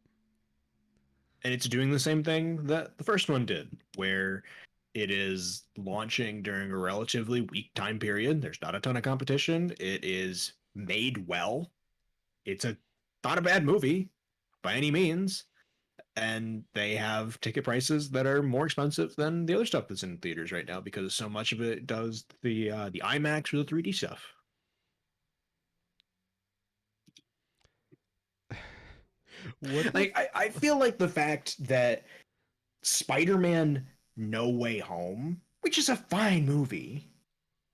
And it's doing the same thing that the first one did, where it is launching during a relatively weak time period. There's not a ton of competition. It is made well. It's a not a bad movie by any means, and they have ticket prices that are more expensive than the other stuff that's in theaters right now because so much of it does the IMAX or the 3D stuff. What the? Like I feel like the fact that Spider-Man No Way Home, which is a fine movie,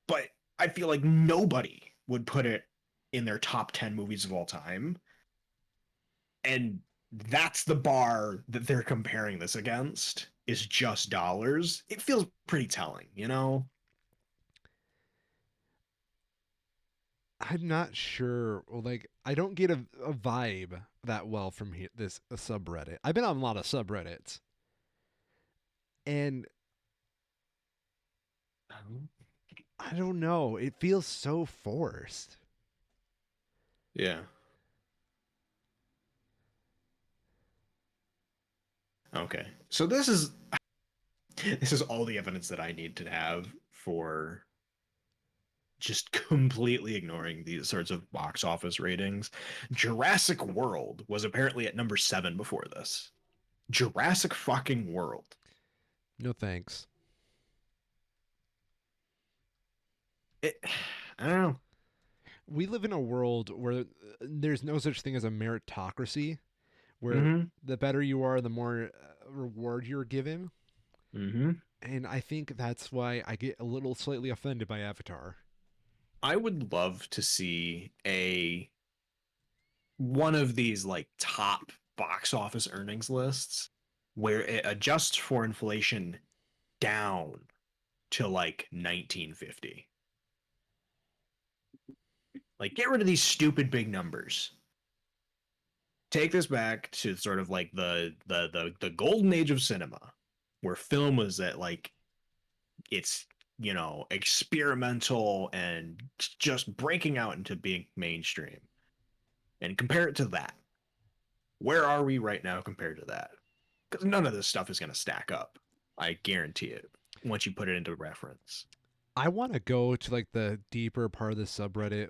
but I feel like nobody would put it in their top 10 movies of all time. And that's the bar that they're comparing this against is just dollars. It feels pretty telling, you know? I'm not sure. Like, I don't get a vibe that well from this subreddit. I've been on a lot of subreddits, and I don't know. It feels so forced. Yeah. Okay. So this is all the evidence that I need to have for just completely ignoring these sorts of box office ratings. Jurassic World was apparently at number 7 before this. Jurassic fucking World. No thanks. It, I don't know. We live in a world where there's no such thing as a meritocracy, where Mm-hmm. the better you are, the more reward you're given. Mm-hmm. And I think that's why I get a little slightly offended by Avatar. I would love to see a one of these like top box office earnings lists where it adjusts for inflation down to like 1950. Like get rid of these stupid big numbers. Take this back to sort of like the golden age of cinema where film was at like it's experimental and just breaking out into being mainstream and compare it to that. Where are we right now compared to that? Because none of this stuff is going to stack up. I guarantee it once you put it into reference. I want to go to like the deeper part of the subreddit,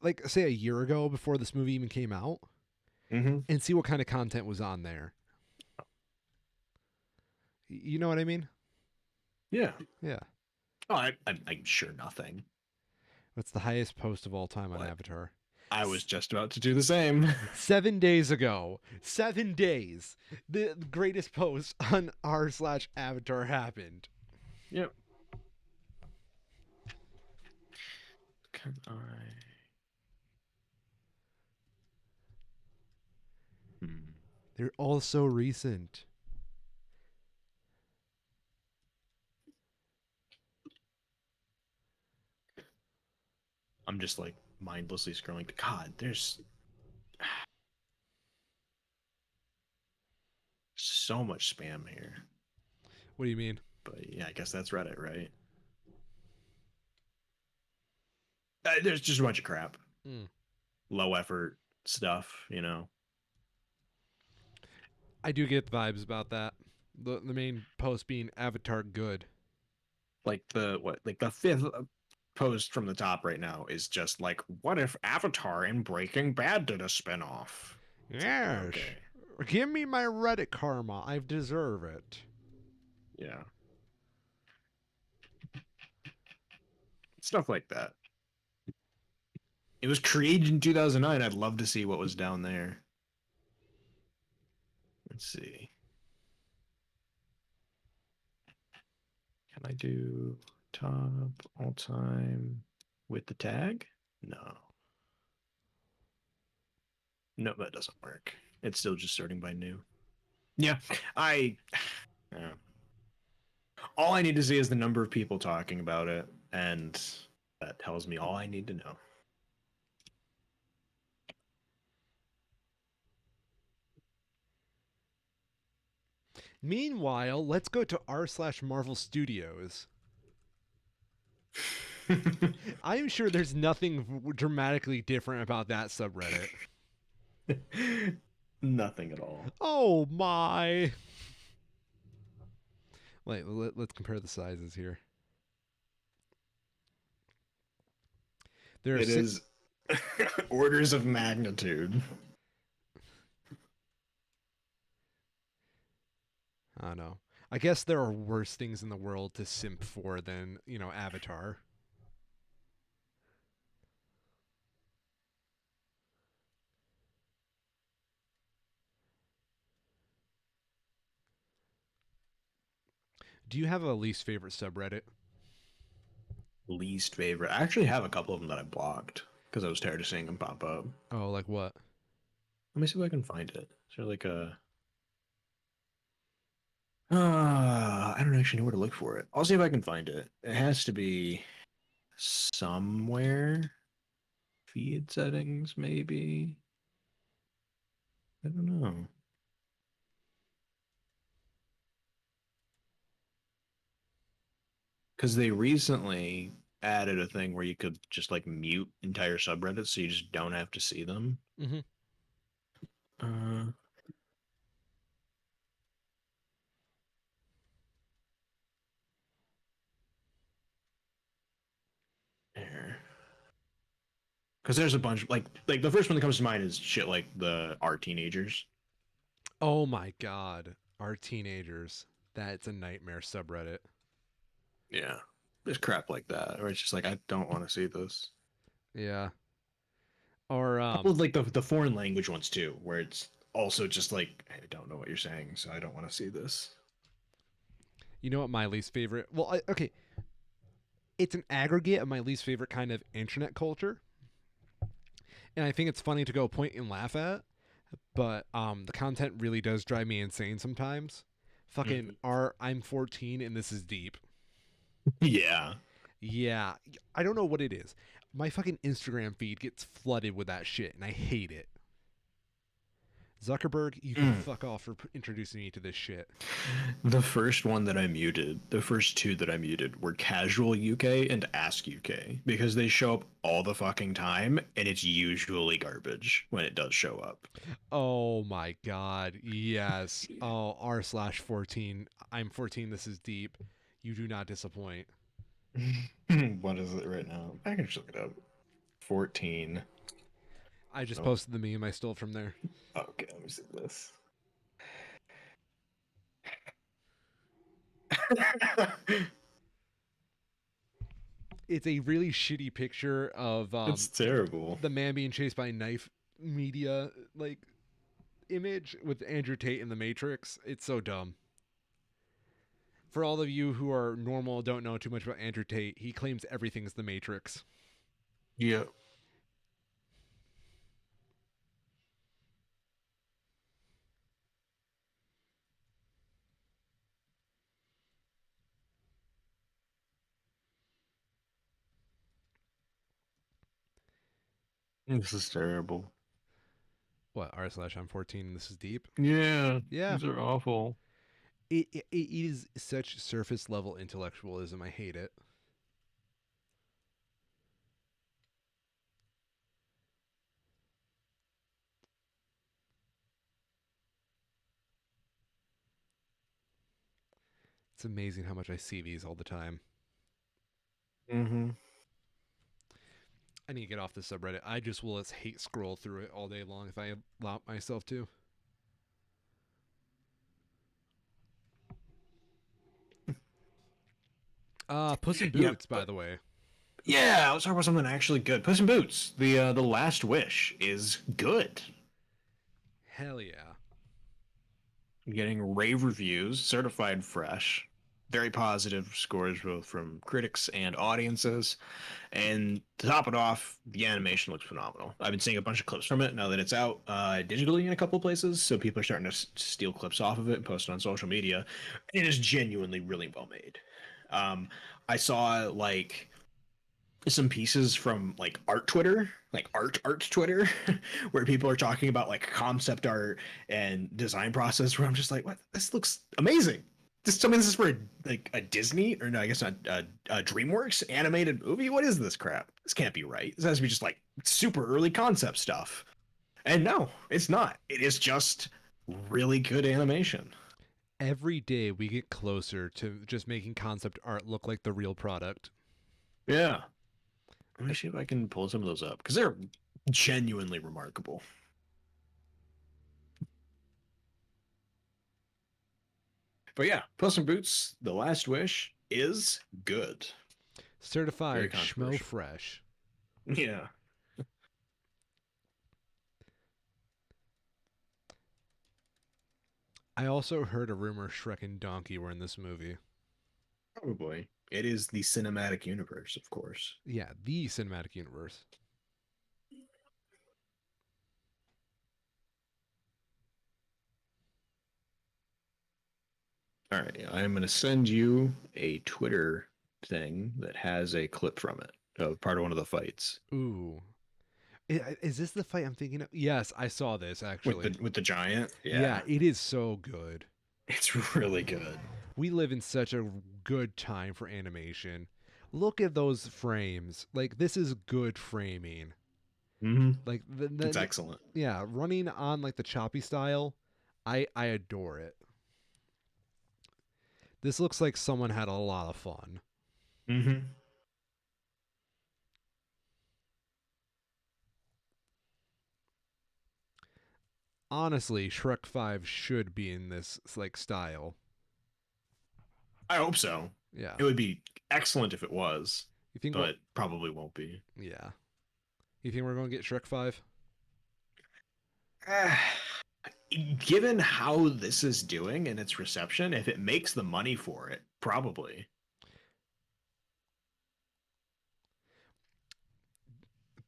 like say a year ago before this movie even came out, Mm-hmm. and see what kind of content was on there. You know what I mean? Yeah. Yeah. Oh, I'm sure nothing, What's the highest post of all time on but Avatar? I was just about to do the same. 7 days ago. 7 days. The greatest post on r/Avatar happened. Yep. Can I? Hmm. They're all so recent. I'm just like mindlessly scrolling to God. There's so much spam here. What do you mean? But yeah, I guess that's Reddit, right? There's just a bunch of crap, Mm. low effort stuff. I do get vibes about that. The main post being Avatar good. Like the fifth post from the top right now is just like, what if Avatar and Breaking Bad did a spinoff? It's like, Yes. okay, Give me my Reddit karma. I deserve it. yeah, stuff like that. It was created in 2009. I'd love to see what was down there. Let's see. Can I do top all time with the tag? No. No, that doesn't work. It's still just starting by new. Yeah, I. Yeah. All I need to see is the number of people talking about it, and that tells me all I need to know. Meanwhile, let's go to r/Marvel Studios. I am sure there's nothing dramatically different about that subreddit. Nothing at all. Oh my. Let's compare the sizes here. There are It six. is orders of magnitude. I don't know. I guess there are worse things in the world to simp for than, Avatar. Do you have a least favorite subreddit? Least favorite. I actually have a couple of them that I blocked because I was tired of seeing them pop up. Oh, like what? Let me see if I can find it. Is there like a I don't actually know where to look for it. I'll see if I can find it. It has to be somewhere. Feed settings, maybe. I don't know. Because they recently added a thing where you could just like mute entire subreddits so you just don't have to see them. Mm-hmm. Uh, there. Because there's a bunch like the first one that comes to mind is shit like the our teenagers. Oh my god. Our teenagers. That's a nightmare subreddit. Yeah. There's crap like that where it's just like I don't want to see this. Yeah. Or A couple of like the foreign language ones too, where it's also just like I don't know what you're saying, so I don't want to see this. you know what my least favorite? Well, okay, it's an aggregate of my least favorite kind of internet culture, and I think it's funny to go point and laugh at, but the content really does drive me insane sometimes. Fucking Mhm. I'm 14 and this is deep. Yeah. Yeah, I don't know what it is. My fucking Instagram feed gets flooded with that shit, and I hate it. Zuckerberg, you can Mm. fuck off for introducing me to this shit. The first one that I muted, the first two that I muted were Casual UK and Ask UK because they show up all the fucking time and it's usually garbage when it does show up. Oh my god, yes. Oh, r/14. I'm 14. This is deep. You do not disappoint. What is it right now? I can just look it up. 14. I just Oh, posted the meme I stole from there. okay, let me see this. It's a really shitty picture of It's terrible. the man being chased by knife media like image with Andrew Tate in the Matrix. It's so dumb. For all of you who are normal, don't know too much about Andrew Tate, he claims everything's the Matrix. Yeah. This is terrible. What, r/I'm 14 and this is deep? Yeah, Yeah. these are awful. It is such surface level intellectualism. I hate it. It's amazing how much I see these all the time. Mm-hmm. I need to get off the subreddit. I just will hate scroll through it all day long if I allow myself to. Puss in Yep. Boots, by the way. Yeah, let's talk about something actually good. Puss in Boots. The Last Wish is good. Hell yeah. Getting rave reviews, certified fresh, very positive scores both from critics and audiences. And to top it off, the animation looks phenomenal. I've been seeing a bunch of clips from it now that it's out digitally in a couple of places, so people are starting to steal clips off of it and post it on social media. It is genuinely really well made. Um, I saw like some pieces from like art Twitter, like art Twitter, where people are talking about like concept art and design process. Where I'm just like, what? This looks amazing. Just tell me this is for like a Disney or no, I guess not a DreamWorks animated movie. What is this crap? This can't be right. This has to be just like super early concept stuff. And no, it's not. It is just really good animation. Every day we get closer to just making concept art look like the real product. Yeah. Let me see if I can pull some of those up because they're genuinely remarkable. But yeah, Puss in Boots: The Last Wish is good. Very Certified Schmo controversial. fresh. Yeah, I also heard a rumor Shrek and Donkey were in this movie. probably. It is the cinematic universe, of course. Yeah, the cinematic universe. All right, I'm going to send you a Twitter thing that has a clip from it of part of one of the fights Ooh. Is this the fight I'm thinking of? Yes, I saw this actually. with the giant. Yeah, Yeah, it is so good. it's really good. We live in such a good time for animation. Look at those frames. Like this is good framing. Hmm. Like It's excellent. yeah, running on like the choppy style, I adore it. This looks like someone had a lot of fun. Hmm. Honestly, Shrek 5 should be in this like style. I hope so. Yeah. It would be excellent if it was, You think we're but probably won't be. yeah. You think we're going to get Shrek 5? Given how this is doing and its reception, if it makes the money for it, probably.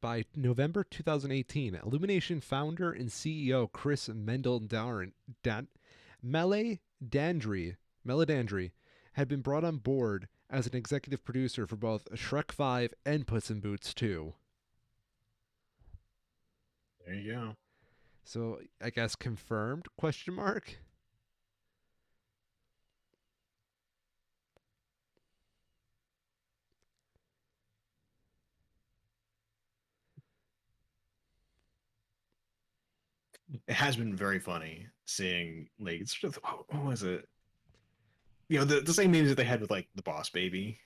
By November 2018, Illumination founder and CEO Chris Meledandri had been brought on board as an executive producer for both Shrek 5 and Puss in Boots 2. There you go. So I guess confirmed question mark. It has been very funny seeing like it's just what was it? You know, the same memes that they had with like the Boss Baby,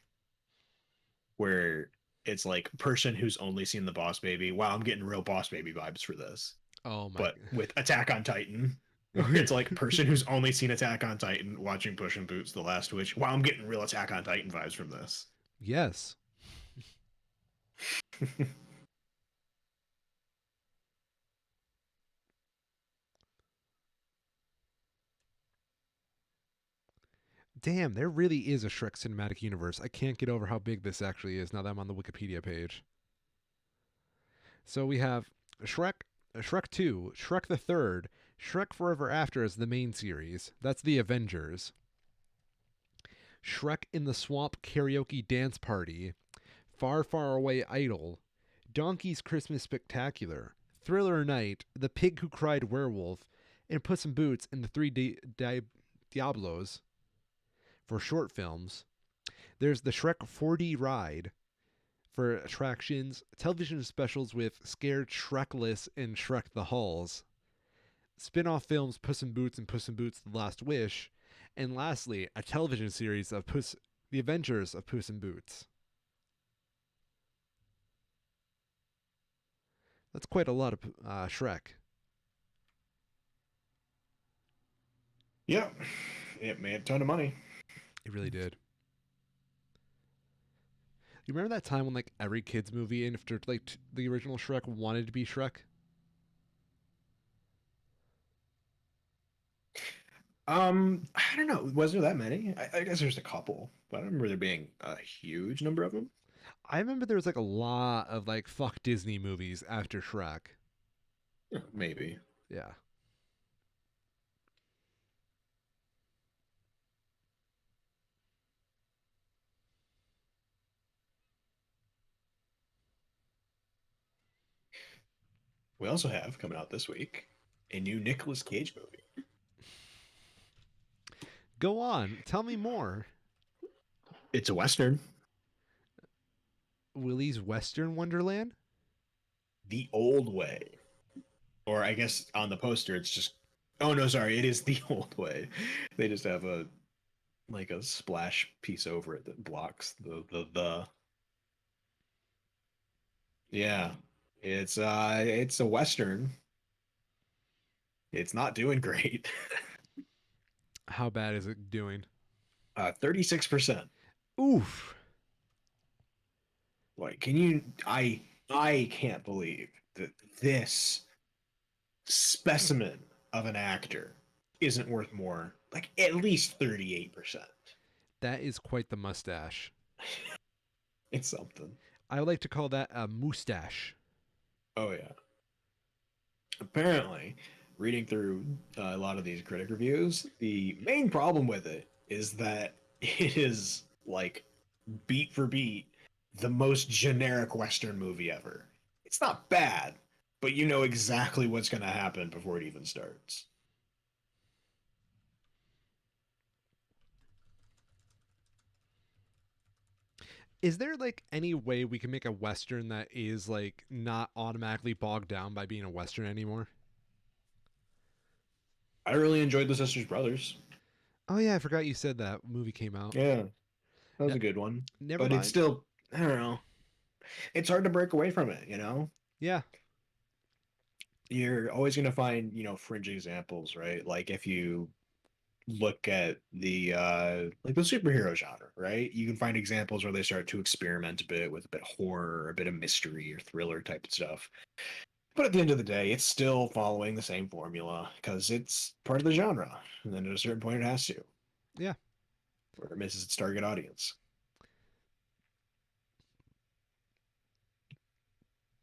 where it's like person who's only seen the Boss Baby. Wow, I'm getting real Boss Baby vibes for this. Oh my But with Attack on Titan, where it's like person who's only seen Attack on Titan watching Push and Boots: The Last Wish. Wow, I'm getting real Attack on Titan vibes from this. yes. Damn, there really is a Shrek cinematic universe. I can't get over how big this actually is now that I'm on the Wikipedia page. So we have Shrek, Shrek 2, Shrek the Third, Shrek Forever After as the main series. That's the Avengers. Shrek in the Swamp Karaoke Dance Party, Far Far Away Idol, Donkey's Christmas Spectacular, Thriller Night, The Pig Who Cried Werewolf, and Puss in Boots and the Three Diablos for short films. There's the Shrek 4D Ride for attractions, television specials with Scared Shrekless and Shrek the Halls, spin off films Puss in Boots and Puss in Boots The Last Wish, and lastly, a television series of The Adventures of Puss in Boots. That's quite a lot of Shrek. Yep, it made a ton of money. It really did. You remember that time when like every kids movie after like the original Shrek wanted to be Shrek? I don't know. Was there that many? I guess there's a couple, but I don't remember there being a huge number of them. I remember there was like a lot of like fuck Disney movies after Shrek. Yeah, maybe. Yeah. We also have coming out this week a new Nicolas Cage movie. Go on. Tell me more. It's a western. Willy's Western Wonderland? The old way. Or I guess on the poster it's just, oh no, sorry, it is the old way. They just have a like a splash piece over it that blocks the yeah. It's a western. It's not doing great. How bad is it doing? 36%. Oof. Like, can you I can't believe that this specimen of an actor isn't worth more, like at least 38%. That is quite the mustache. It's something. I would like to call that a moustache. Oh yeah. Apparently, reading through a lot of these critic reviews, the main problem with it is that it is like beat for beat the most generic Western movie ever. It's not bad, but you know exactly what's going to happen before it even starts. Is there like any way we can make a Western that is like not automatically bogged down by being a Western anymore? I really enjoyed The Sisters Brothers. Oh yeah, I forgot you said that movie came out. Yeah, that was Ne- a good one. Never But it's mind. still, I don't know. It's hard to break away from it, you know? Yeah. You're always going to find, fringe examples, right? Like if you look at the superhero genre, right? You can find examples where they start to experiment a bit with a bit of horror, a bit of mystery or thriller type of stuff. But at the end of the day, it's still following the same formula because it's part of the genre. And then at a certain point it has to, Yeah. or it misses its target audience.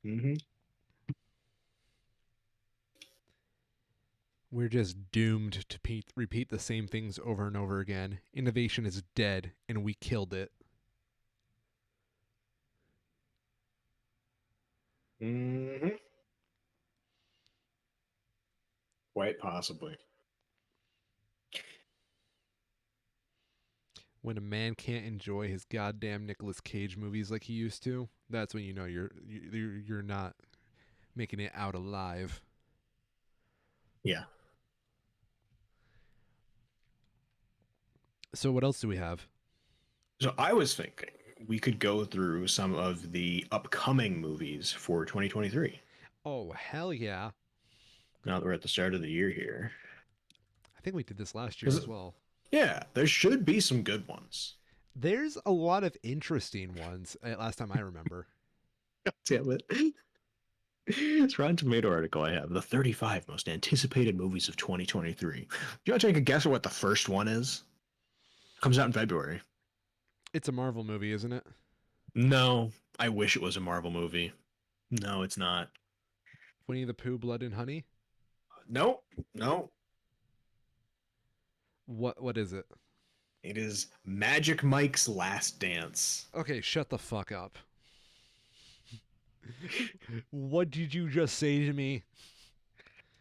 Hmm. We're just doomed to repeat the same things over and over again. Innovation is dead, and we killed it. Hmm. Quite possibly. When a man can't enjoy his goddamn Nicolas Cage movies like he used to, that's when you know you're not making it out alive. Yeah. So what else do we have? So I was thinking we could go through some of the upcoming movies for 2023. Oh hell yeah! Now that we're at the start of the year here. I think we did this last year as Because, well. yeah, there should be some good ones. There's a lot of interesting ones. Last time I remember. God damn it. It's Rotten Tomato article I have. The 35 most anticipated movies of 2023. Do you want to take a guess at what the first one is? Comes out in February. It's a Marvel movie, isn't it? No, I wish it was a Marvel movie. No, it's not. Winnie the Pooh, Blood and Honey. No, no. What is it? It is Magic Mike's Last Dance. Okay, shut the fuck up. What did you just say to me?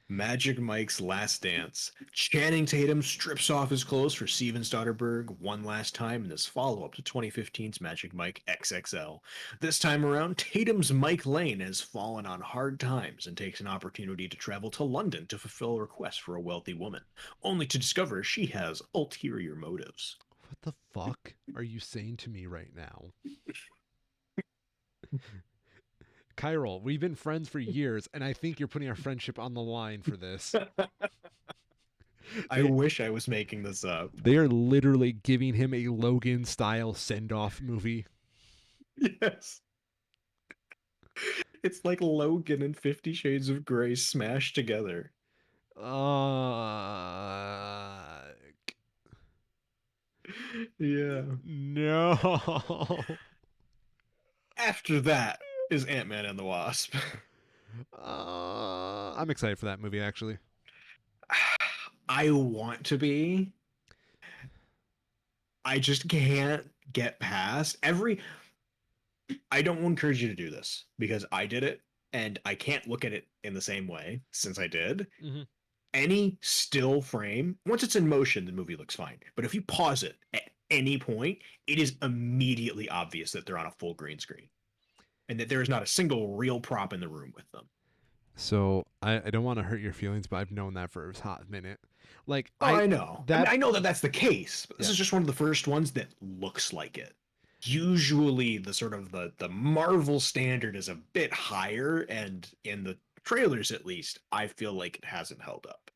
Magic Mike's Last Dance. Channing Tatum strips off his clothes for Steven Soderbergh one last time in this follow up to 2015's Magic Mike XXL. This time around, Tatum's Mike Lane has fallen on hard times and takes an opportunity to travel to London to fulfill a request for a wealthy woman, only to discover she has ulterior motives. What the fuck are you saying to me right now? Kyrol, we've been friends for years, and I think you're putting our friendship on the line for this. I They, wish I was making this up. they are literally giving him a Logan style send off movie. Yes. It's like Logan and 50 Shades of Grey smashed together. Uh, Yeah. no. After that is Ant-Man and the Wasp. I'm excited for that movie, actually. I want to be. I just can't get past every. I don't encourage you to do this because I did it and I can't look at it in the same way since I did. Mm-hmm. any still frame, once it's in motion, the movie looks fine. But if you pause it at any point, it is immediately obvious that they're on a full green screen and that there is not a single real prop in the room with them. So I don't want to hurt your feelings, but I've known that for a hot minute. Like Oh, I I know. I mean, that I know that that's the case, but this yeah. is just one of the first ones that looks like it. Usually, the sort of the Marvel standard is a bit higher, and in the trailers, at least, I feel like it hasn't held up.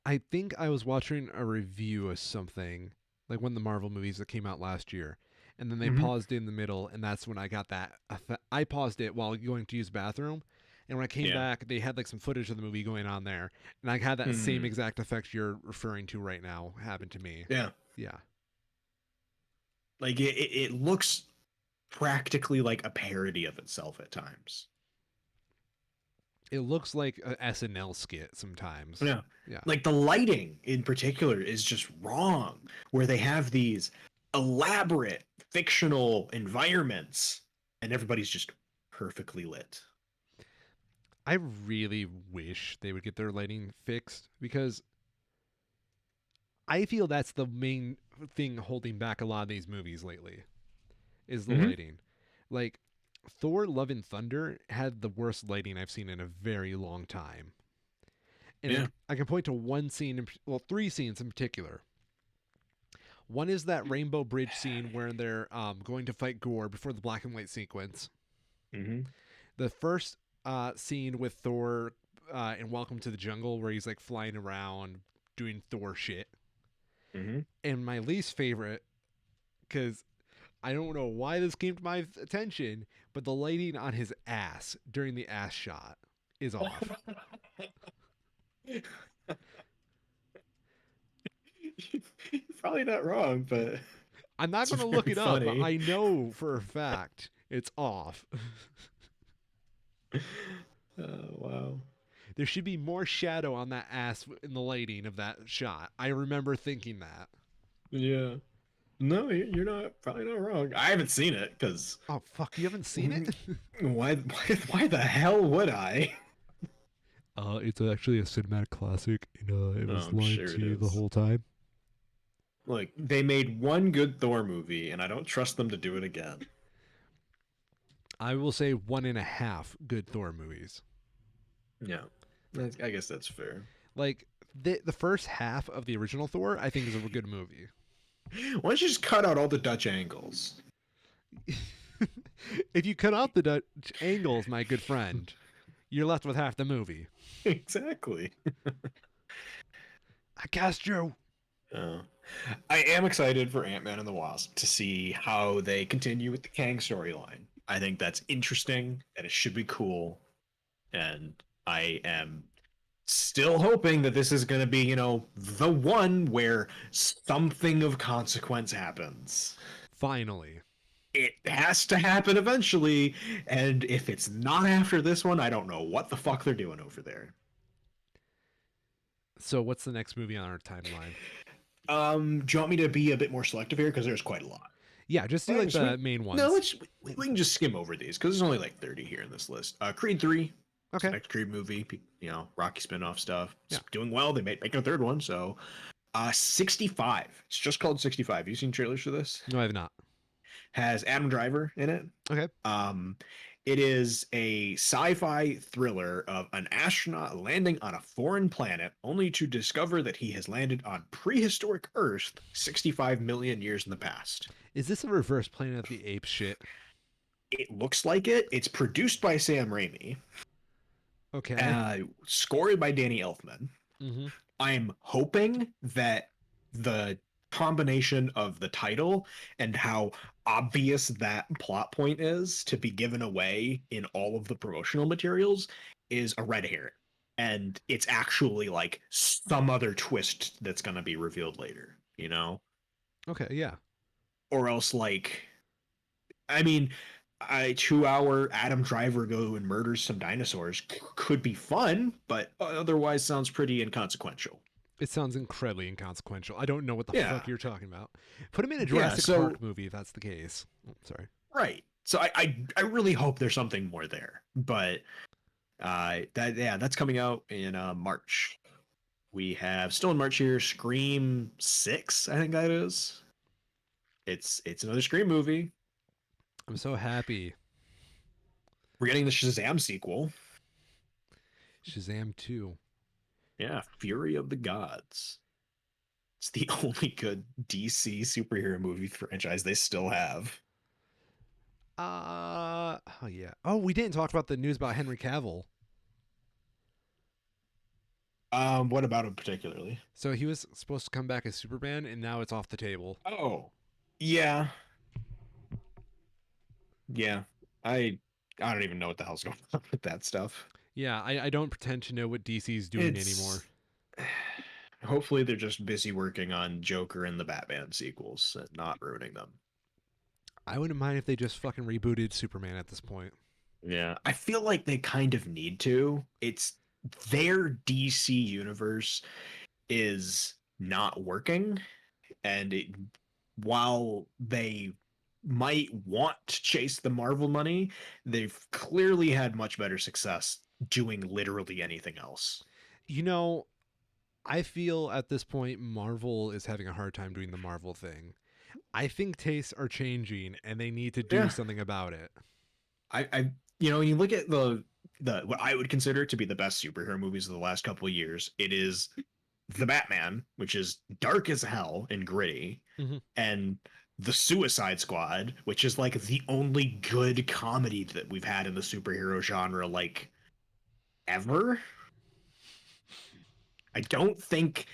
I think I was watching a review of something, like one of the Marvel movies that came out last year, and then they Mm-hmm. paused in the middle, and that's when I got that. I paused it while going to use the bathroom, and when I came Yeah. back, they had like some footage of the movie going on there, and I had that same Mm, exact effect you're referring to right now happen to me. yeah. Yeah, Like it looks practically like a parody of itself at times. it looks like a SNL skit sometimes. Yeah. Yeah, Like the lighting in particular is just wrong, where they have these elaborate fictional environments and everybody's just perfectly lit. I really wish they would get their lighting fixed because I feel that's the main thing holding back a lot of these movies lately is the Mm-hmm. lighting. Like Thor Love and Thunder had the worst lighting I've seen in a very long time. And Yeah. I can point to one scene, well, three scenes in particular. One is that Rainbow Bridge scene where they're going to fight Gore before the black and white sequence. Mm-hmm. The first scene with Thor in Welcome to the Jungle where he's like flying around doing Thor shit. Mm-hmm. And my least favorite, because I don't know why this came to my attention, but the lighting on his ass during the ass shot is off. You're probably not wrong, but I'm not it's going to look very it up, but funny. I know for a fact it's off. Wow. There should be more shadow on that ass in the lighting of that shot. I remember thinking that. Yeah. No, you're not probably not wrong. I haven't seen it because Oh, fuck, you haven't seen it? why the hell would I? It's actually a cinematic classic, and it Oh, was I'm lying sure to it you the is. whole time. Look, they made one good Thor movie, and I don't trust them to do it again. I will say one and a half good Thor movies. Yeah, I guess that's fair. Like, the first half of the original Thor, I think is a good movie. Why don't you just cut out all the Dutch angles? If you cut out the Dutch angles, my good friend, you're left with half the movie. Exactly. I cast you. Uh, I am excited for Ant-Man and the Wasp to see how they continue with the Kang storyline. I think that's interesting and it should be cool. And I am still hoping that this is going to be, the one where something of consequence happens. Finally. It has to happen eventually, and if it's not after this one, I don't know what the fuck they're doing over there. So, what's the next movie on our timeline? Do you want me to be a bit more selective here because there's quite a lot? Yeah, just do Well, like the main no, ones. we can just skim over these because there's only like 30 here in this list. Creed 3, it's the Okay. next Creed movie, Rocky spin-off stuff. It's Yeah. doing well. They make a third one, so 65. It's just called 65. You seen trailers for this? No, I have not. Has Adam Driver in it. Okay. It is a sci-fi thriller of an astronaut landing on a foreign planet only to discover that he has landed on prehistoric Earth 65 million years in the past. Is this a reverse Planet of the Apes shit? It looks like it. It's produced by Sam Raimi, Okay. scored by Danny Elfman. Mm-hmm. I'm hoping that the combination of the title and how obvious that plot point is to be given away in all of the promotional materials is a red herring. And it's actually like some other twist that's going to be revealed later, Okay, yeah. Or else, like, I mean, a 2 hour Adam Driver go and murders some dinosaurs could be fun, but otherwise sounds pretty inconsequential. It sounds incredibly inconsequential. I don't know what the Yeah. fuck you're talking about. Put him in a Yeah, Jurassic so Park movie if that's the case. Oh, sorry. right. So I really hope there's something more there. But That's coming out in March. We have still in March here. Scream 6, I think that is. It's another Scream movie. I'm so happy. We're getting the Shazam sequel. Shazam 2. Yeah, Fury of the Gods. It's the only good DC superhero movie franchise they still have. Oh yeah. Oh, we didn't talk about the news about Henry Cavill. What about him particularly? So he was supposed to come back as Superman, and now it's off the table. Oh, yeah, yeah. I I don't even know what the hell's going on with that stuff. Yeah, I don't pretend to know what DC's doing anymore. It's hopefully they're just busy working on Joker and the Batman sequels and not ruining them. I wouldn't mind if they just fucking rebooted Superman at this point. Yeah, I feel like they kind of need to. It's their DC universe is not working, and while they might want to chase the Marvel money, they've clearly had much better success doing literally anything else. You know, I feel at this point Marvel is having a hard time doing the Marvel thing. I think tastes are changing and they need to do Yeah, something about it. I when you look at the what I would consider to be the best superhero movies of the last couple of years, it is the Batman, which is dark as hell and gritty, Mm-hmm. and the Suicide Squad, which is like the only good comedy that we've had in the superhero genre, like ever. I don't think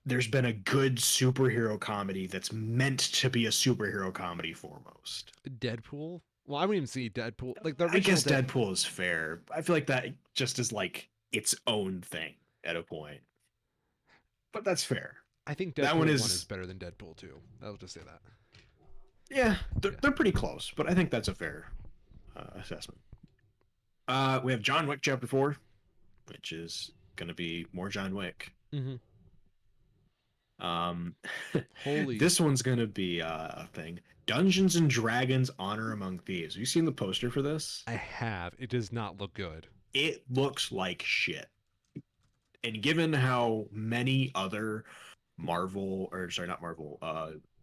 there's been a good superhero comedy that's meant to be a superhero comedy foremost. Deadpool? Well, I wouldn't even see Deadpool. Like the I original guess Deadpool is fair. I feel like that just is like its own thing at a point. But that's fair. I think That one Deadpool 1 is is, better than Deadpool 2. I'll just say that. yeah, they're, Yeah. they're pretty close, but I think that's a fair assessment. We have John Wick Chapter 4, which is going to be more John Wick. Mm-hmm. Um, Holy. this one's going to be a thing. Dungeons and Dragons Honor Among Thieves. Have you seen the poster for this? I have. It does not look good. It looks like shit. And given how many other Marvel, or sorry, not Marvel,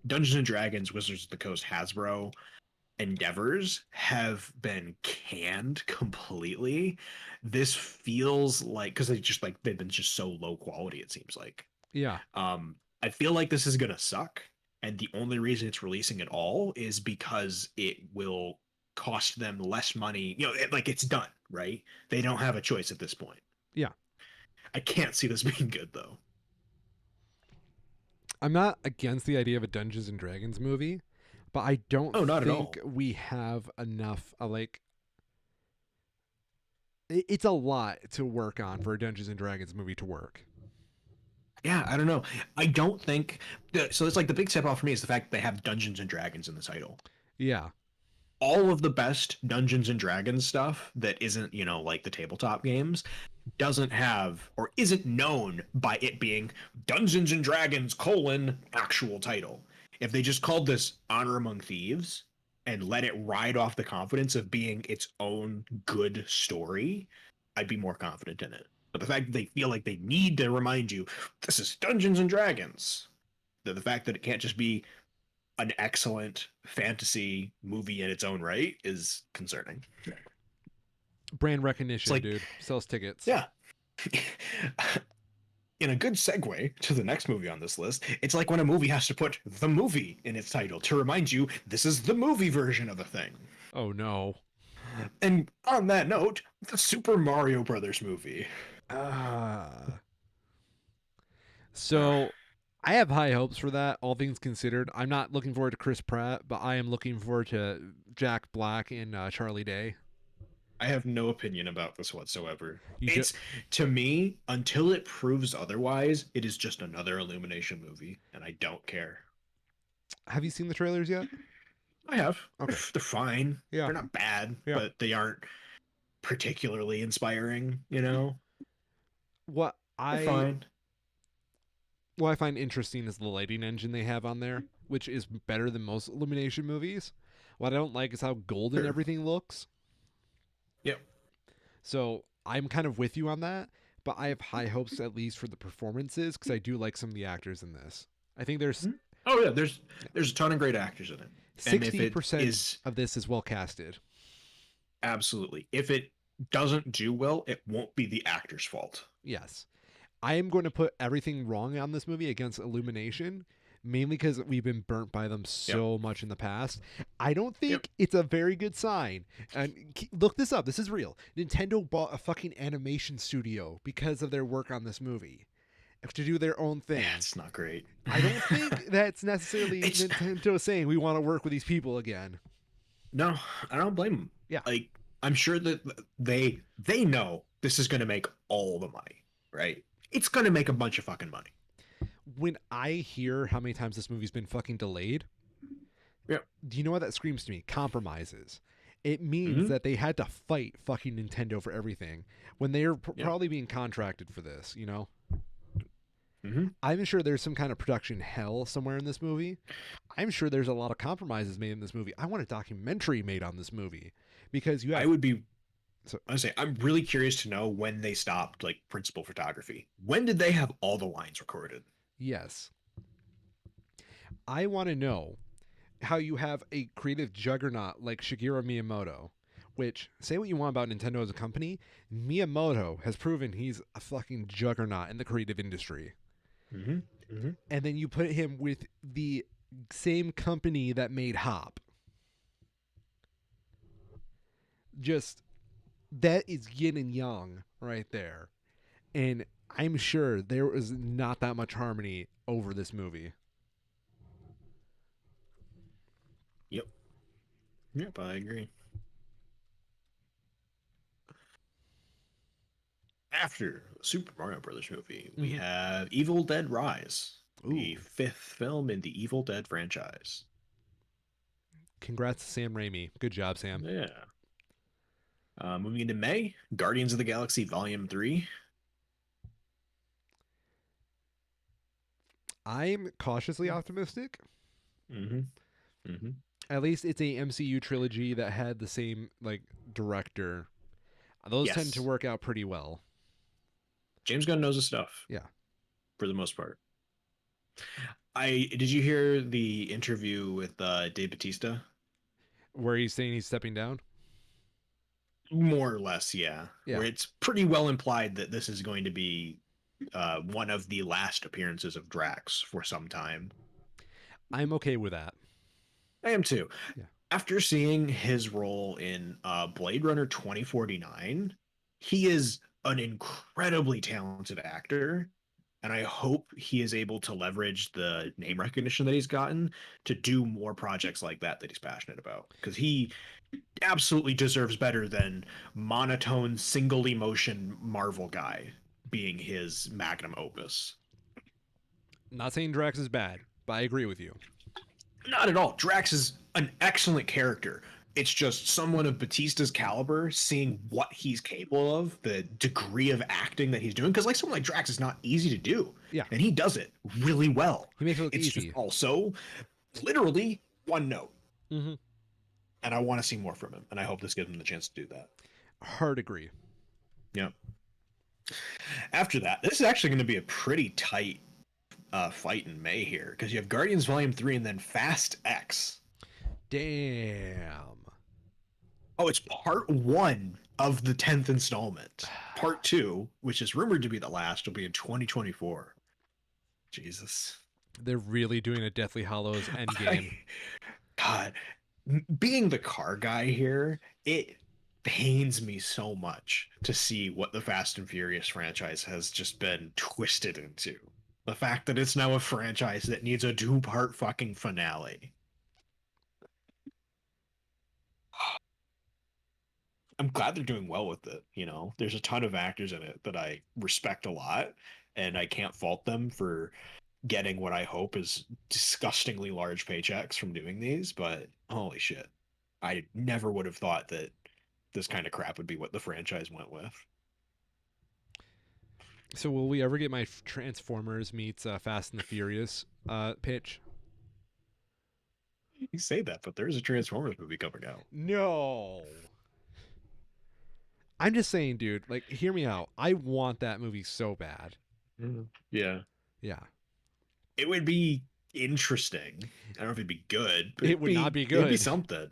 Dungeons and Dragons, Wizards of the Coast, Hasbro endeavors have been canned completely, this feels like, because they've been just so low quality, it seems like. Yeah. I feel like this is gonna suck, and the only reason it's releasing at all is because it will cost them less money. Like it's done, right? They don't have a choice at this point. Yeah. I can't see this being good though. I'm not against the idea of a Dungeons and Dragons movie, but I don't Oh, not at think all. we have enough. It's a lot to work on for a Dungeons and Dragons movie to work. Yeah, I don't know. I don't think so. It's like the big step off for me is the fact that they have Dungeons and Dragons in the title. Yeah. All of the best Dungeons and Dragons stuff that isn't, like the tabletop games, doesn't have or isn't known by it being Dungeons and Dragons actual title. If they just called this Honor Among Thieves and let it ride off the confidence of being its own good story, I'd be more confident in it. But the fact that they feel like they need to remind you this is Dungeons and Dragons, the fact that it can't just be an excellent fantasy movie in its own right is concerning. Brand It's recognition, like, dude. Sells tickets. yeah. In a good segue to the next movie on this list, it's like when a movie has to put the movie in its title to remind you this is the movie version of a thing. Oh no. And on that note, the Super Mario Brothers movie. Ah. So I have high hopes for that, all things considered. I'm not looking forward to Chris Pratt, but I am looking forward to Jack Black and Charlie Day. I have no opinion about this whatsoever. You ju- It's, to me, until it proves otherwise, it is just another Illumination movie, and I don't care. have you seen the trailers yet? I have. Okay. They're fine. Yeah. They're not bad, Yeah. but they aren't particularly inspiring. What They're I fine. what I find interesting is the lighting engine they have on there, which is better than most Illumination movies. What I don't like is how golden Sure. everything looks. Yep. So I'm kind of with you on that, but I have high hopes at least for the performances because I do like some of the actors in this. I think there's Mhm. Oh yeah, there's a ton of great actors in it, and if it 60% is of this is well casted. absolutely, if it doesn't do well, it won't be the actor's fault. Yes. I am going to put everything wrong on this movie against Illumination, mainly because we've been burnt by them Yep. so much in the past. I don't Yep. think it's a very good sign. And look this up. This is real. Nintendo bought a fucking animation studio because of their work on this movie to do their own Yeah, thing. it's not great. I don't think that's necessarily It's Nintendo saying we want to work with these people again. no, I don't blame them. Yeah. Like I'm sure that they know this is going to make all the money, right? It's going to make a bunch of fucking money. When I hear how many times this movie's been fucking delayed, Yep. do you know what that screams to me? Compromises. It means Mm-hmm. that they had to fight fucking Nintendo for everything when they're Yep. probably being contracted for this, you know? Mm-hmm. I'm sure there's some kind of production hell somewhere in this movie. I'm sure there's a lot of compromises made in this movie. I want a documentary made on this movie because you I have. would be. So, I say I'm really curious to know when they stopped like principal photography. When did they have all the lines recorded? yes. I want to know how you have a creative juggernaut like Shigeru Miyamoto, which, say what you want about Nintendo as a company, Miyamoto has proven he's a fucking juggernaut in the creative industry. Mm-hmm. Mm-hmm. And then you put him with the same company that made Hop. Just that is yin and yang right there. And I'm sure there was not that much harmony over this movie. Yep. Yep. I agree. After the Super Mario Brothers movie, we Mm-hmm. have Evil Dead Rise, the Ooh, fifth film in the Evil Dead franchise. congrats to Sam Raimi. Good job, Sam. Yeah. Moving into May, Guardians of the Galaxy Volume 3. I'm cautiously optimistic. Mm-hmm. Mm-hmm. At least it's a MCU trilogy that had the same like director. Those tend to Yes. work out pretty well. James Gunn knows his stuff Yeah. for the most part. I did you hear the interview with Dave Batista? Where he's saying he's stepping down. More or less, yeah. Yeah. Where it's pretty well implied that this is going to be one of the last appearances of Drax for some time. I'm okay with that. I am too. Yeah. After seeing his role in Blade Runner 2049, he is an incredibly talented actor. And I hope he is able to leverage the name recognition that he's gotten to do more projects like that he's passionate about. Because he absolutely deserves better than monotone, single emotion Marvel guy being his magnum opus. I'm not saying Drax is bad, but I agree with you. Not at all. Drax is an excellent character. It's just someone of Batista's caliber, seeing what he's capable of, the degree of acting that he's doing. Because like someone like Drax is not easy to do, Yeah. and he does it really well. He makes it look It's just easy. also literally one note, Mm-hmm. and I want to see more from him. And I hope this gives him the chance to do that. Hard agree. Yeah. After that, this is actually going to be a pretty tight fight in May here because you have Guardians Volume 3 and then Fast X. Damn. Oh, it's part one of the 10th installment. Part two, which is rumored to be the last, will be in 2024. Jesus. They're really doing a Deathly Hollows endgame. God, being the car guy here, it pains me so much to see what the Fast and Furious franchise has just been twisted into. The fact that it's now a franchise that needs a two-part fucking finale. I'm glad they're doing well with it. You know, there's a ton of actors in it that I respect a lot, and I can't fault them for getting what I hope is disgustingly large paychecks from doing these. But holy shit, I never would have thought that this kind of crap would be what the franchise went with. So will we ever get my Transformers meets Fast and the Furious pitch? You say that, but there's a Transformers movie coming out. No. I'm just saying, dude. Like, hear me out. I want that movie so bad. Mhm. Yeah. Yeah, It would be interesting. I don't know if it'd be good, but it would not be it'd be good. something.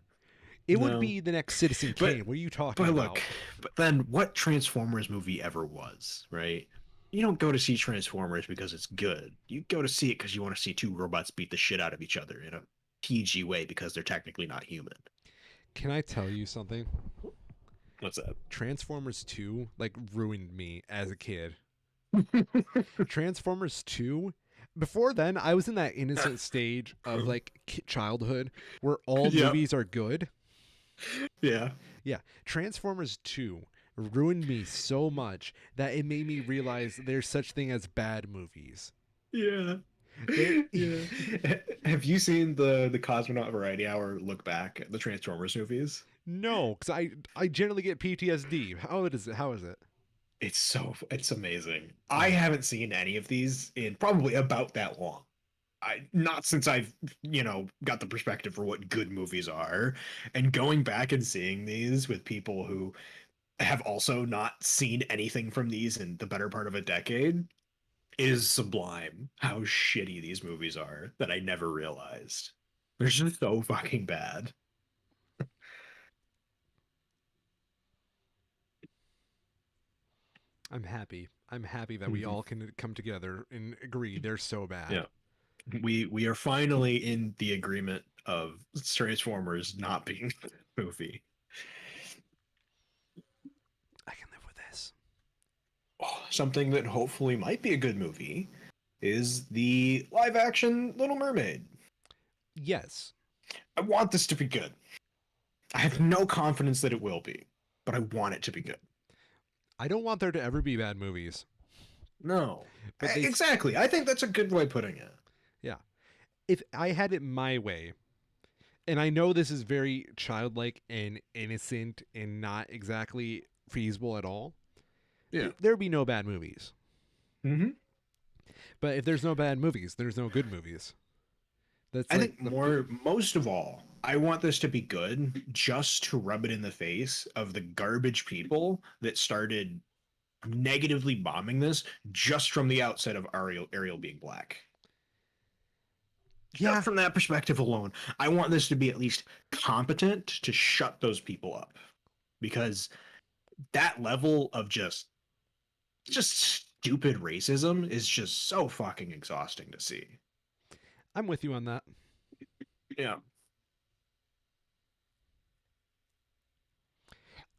It would No. be the next Citizen But Kane. What are you talking but look, about? but then what Transformers movie ever was, right? You don't go to see Transformers because it's good. You go to see it because you want to see two robots beat the shit out of each other in a PG way because they're technically not human. Can I tell you something? What's that? Transformers 2 like ruined me as a kid. Transformers 2, before then I was in that innocent stage of like childhood where all Yep. movies are good. Yeah. Yeah, Transformers 2 ruined me so much that it made me realize there's such thing as bad movies. Yeah. There Yeah. Have you seen the Cosmonaut Variety Hour look back at the Transformers movies? no, cuz I generally get PTSD. How is it? It's amazing. I Oh, haven't seen any of these in probably about that long. I not since I've, got the perspective for what good movies are, and going back and seeing these with people who have also not seen anything from these in the better part of a decade is sublime how shitty these movies are that I never realized. They're just so fucking bad. I'm happy. I'm happy that we Mhm. all can come together and agree they're so bad. Yeah. We are finally in the agreement of Transformers not being a movie. I can live with this. Oh, something that hopefully might be a good movie is the live action Little Mermaid. Yes. I want this to be good. I have no confidence that it will be, but I want it to be good. I don't want there to ever be bad movies, No. but Exactly. I think that's a good way of putting it. yeah. If I had it my way, and I know this is very childlike and innocent and not exactly feasible at all, Yeah. there'd be no bad movies. Hmm. But if there's no bad movies, there's no good movies. That's I like think most of all, I want this to be good just to rub it in the face of the garbage people that started negatively bombing this just from the outset of Ariel being black. Just yeah. from that perspective alone, I want this to be at least competent to shut those people up because that level of just stupid racism is just so fucking exhausting to see. I'm with you on that. Yeah.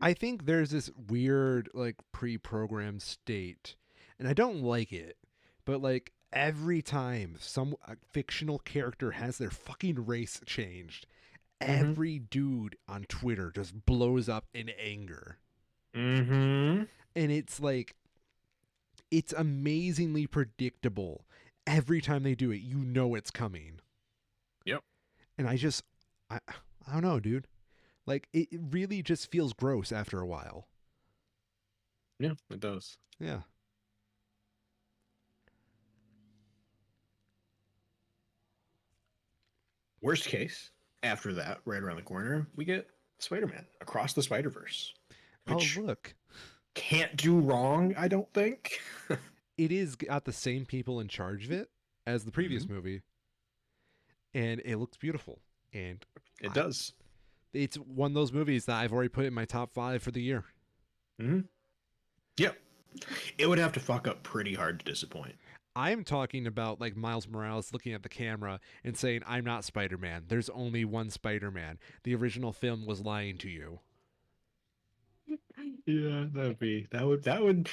I think there's this weird like pre-programmed state, and I don't like it. But like every time some fictional character has their fucking race changed, Mm-hmm. every dude on Twitter just blows up in anger. Mm-hmm. And it's like it's amazingly predictable. Every time they do it, you know it's coming. Yep. And I don't know, dude. Like it really just feels gross after a while. Yeah, it does. Yeah. Worst case, after that, right around the corner, we get Spider-Man Across the Spider-Verse, Oh, which look. can't do wrong, I don't think. It is got the same people in charge of it as the previous Hmm. movie, and it looks beautiful. And It I, does. it's one of those movies that I've already put in my top 5 for the year. Hmm. Yep. It would have to fuck up pretty hard to disappoint. I'm talking about like Miles Morales looking at the camera and saying, "I'm not Spider-Man. There's only one Spider-Man. The original film was lying to you." Yeah, that would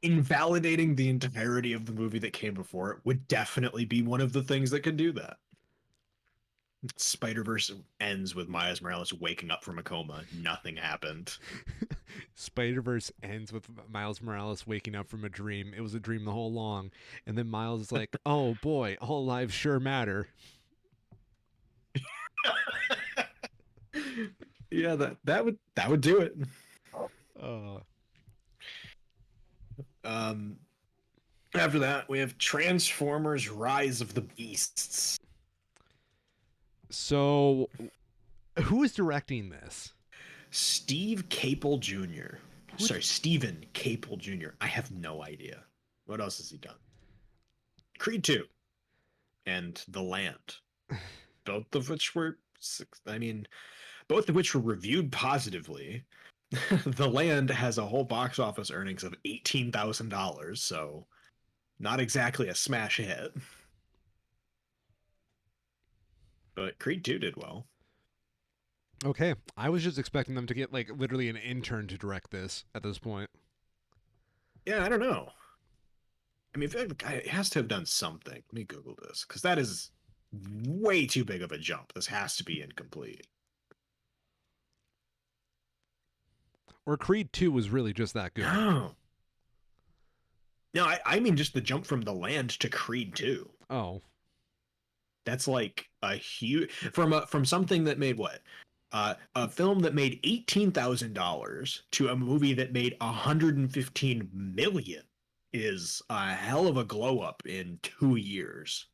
invalidating the entirety of the movie that came before it would definitely be one of the things that could do that. Spider Verse ends with Miles Morales waking up from a coma. Nothing happened. Spider-Verse ends with Miles Morales waking up from a dream. It was a dream the whole long. And then Miles is like, "Oh boy, all lives sure matter." Yeah, that would do it. Uh Um, After that, we have Transformers: Rise of the Beasts. so who is directing this? Steve Capel Jr. Which Sorry, Stephen Capel Jr. I have no idea. What else has he done? Creed 2 and The Land. Both of which were, I mean, both of which were reviewed positively. The Land has a whole box office earnings of $18,000, so not exactly a smash hit. But Creed 2 did well. okay, I was just expecting them to get like literally an intern to direct this at this point. Yeah, I don't know. I mean, I feel like the guy has to have done something. Let me Google this because that is way too big of a jump. This has to be incomplete. Or Creed 2 was really just that good. No, no, I mean just the jump from The Land to Creed 2. Oh, That's like a huge from something that made what a film that made $18,000 to a movie that made 115 million is a hell of a glow up in 2 years.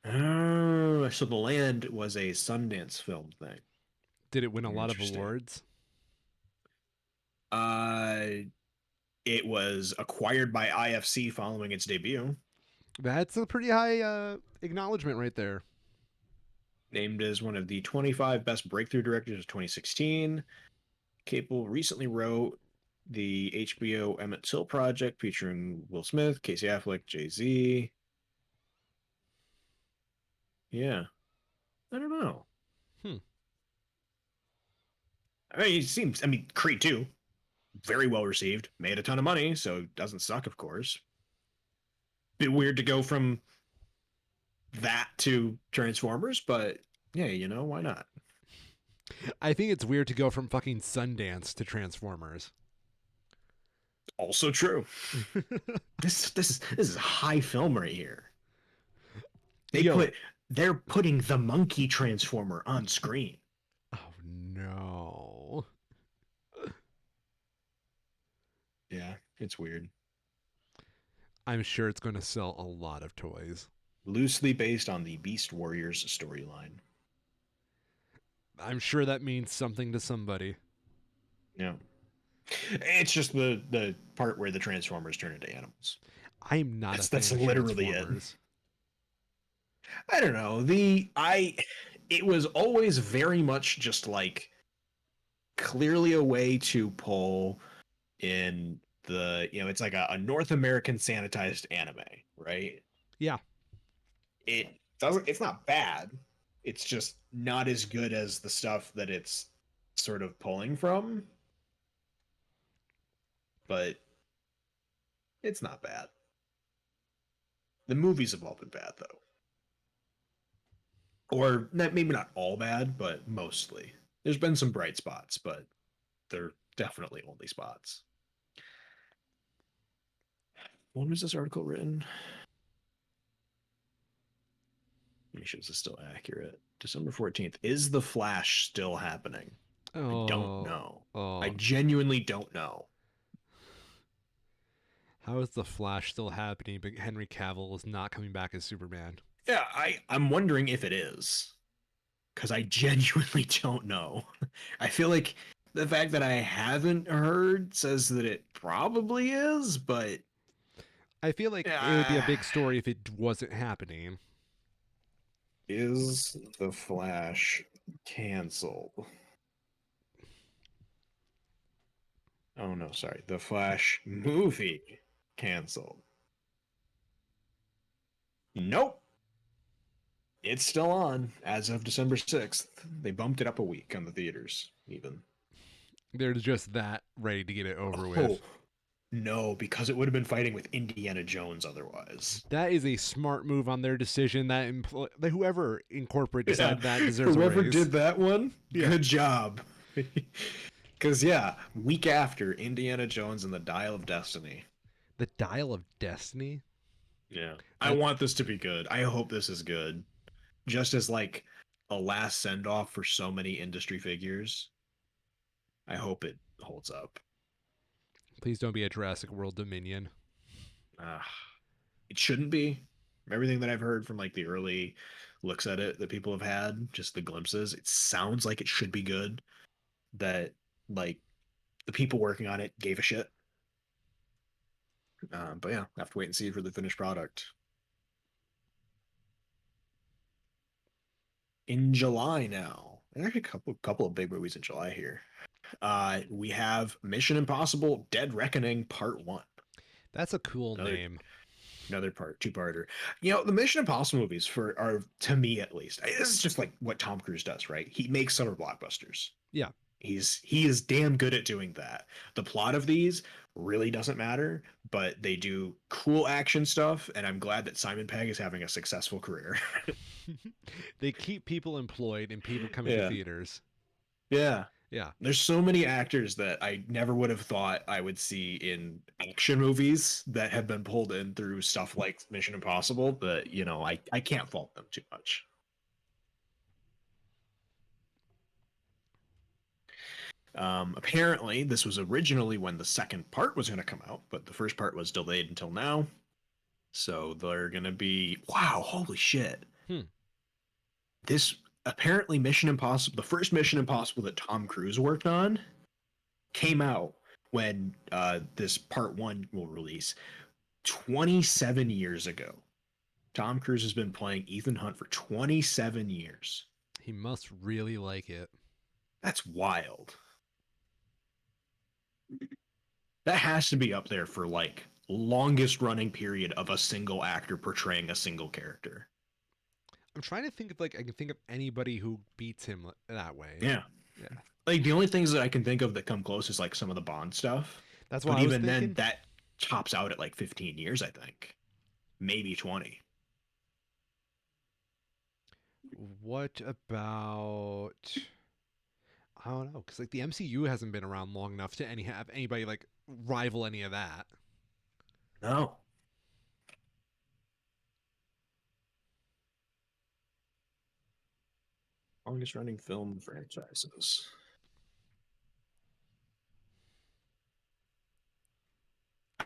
Oh, so The Land was a Sundance film thing. did it win a lot of Interesting. awards? Uh, it was acquired by IFC following its debut, That's a pretty high acknowledgement right there. named as one of the 25 best breakthrough directors of 2016. Capel recently wrote the HBO Emmett Till project featuring Will Smith, Casey Affleck, Jay Z. Yeah, I don't know. Hmm. I mean, it seems. I mean, Creed 2, very well received, made a ton of money, so it doesn't suck, of course. Bit weird to go from that to Transformers, but yeah, why not? I think it's weird to go from fucking Sundance to Transformers. Also true. This is high film right here. They Yo. put they're putting the monkey transformer on screen. Oh no. Yeah, it's weird. I'm sure it's going to sell a lot of toys. Loosely based on the Beast Warriors storyline. I'm sure that means something to somebody. Yeah. It's just the part where the Transformers turn into animals. I'm not a That's fan of literally it. Transformers. I don't know. It was always very much just like clearly a way to pull in it's like a North American sanitized anime, right? Yeah. It's not bad. It's just not as good as the stuff that it's sort of pulling from, but it's not bad. The movies have all been bad though. Or maybe not all bad, but mostly. There's been some bright spots, but they're definitely only spots. When was this article written? Make sure this is still accurate. December 14th. Is The Flash still happening? I don't Oh. know. I Oh. genuinely don't know. How is the Flash still happening, but Henry Cavill is not coming back as Superman? Yeah, I'm wondering if it is. Because I genuinely don't know. I feel like the fact that I haven't heard says that it probably is, but I feel like it would be a uh, big story if it wasn't happening. is The Flash canceled? Oh no, sorry. The Flash movie canceled. Nope. It's still on as of December 6th. They bumped it up a week on the theaters, even. They're just that ready to get it over Oh, with. no, because it would have been fighting with Indiana Jones otherwise. That is a smart move on their decision. That whoever in corporate Yeah, decided that deserves a whoever raise. did that one, Yeah. good job. Because, yeah, week after Indiana Jones and the Dial of Destiny. The Dial of Destiny. Yeah. I That want this to be good. I hope this is good. Just as, like, a last send off for so many industry figures. I hope it holds up. please don't be a Jurassic World Dominion. Uh, it shouldn't be. From everything that I've heard from, like, the early looks at it that people have had, just the glimpses, it sounds like it should be good. that like the people working on it gave a shit. But yeah, have to wait and see for the finished product. In July now, and actually a couple of big movies in July here. We have Mission Impossible: Dead Reckoning Part One. That's a cool Another name. another part two-parter. The Mission Impossible movies for are to me at least. This is just like what Tom Cruise does, right? He makes summer blockbusters. Yeah. He is damn good at doing that. The plot of these really doesn't matter, but they do cool action stuff, and I'm glad that Simon Pegg is having a successful career. They keep people employed and people coming to Yeah. theaters. Yeah. Yeah. There's so many actors that I never would have thought I would see in action movies that have been pulled in through stuff like Mission Impossible, but I can't fault them too much. Apparently, this was originally when the second part was going to come out, but the first part was delayed until now. So they're going to be, wow, holy shit. Hmm. This apparently Mission Impossible, the first Mission Impossible that Tom Cruise worked on, came out when this part one will release 27 years ago. Tom Cruise has been playing Ethan Hunt for 27 years. He must really like it. That's wild. That has to be up there for like longest running period of a single actor portraying a single character. I'm trying to think of like I can think of anybody who beats him that way. Yeah. Yeah. Like the only things that I can think of that come close is like some of the Bond stuff. That's what But I was even then, thinking. that tops out at like 15 years, I think. Maybe 20. What about I don't know, because like the MCU hasn't been around long enough to have anybody like rival any of that. No. Longest running film franchises.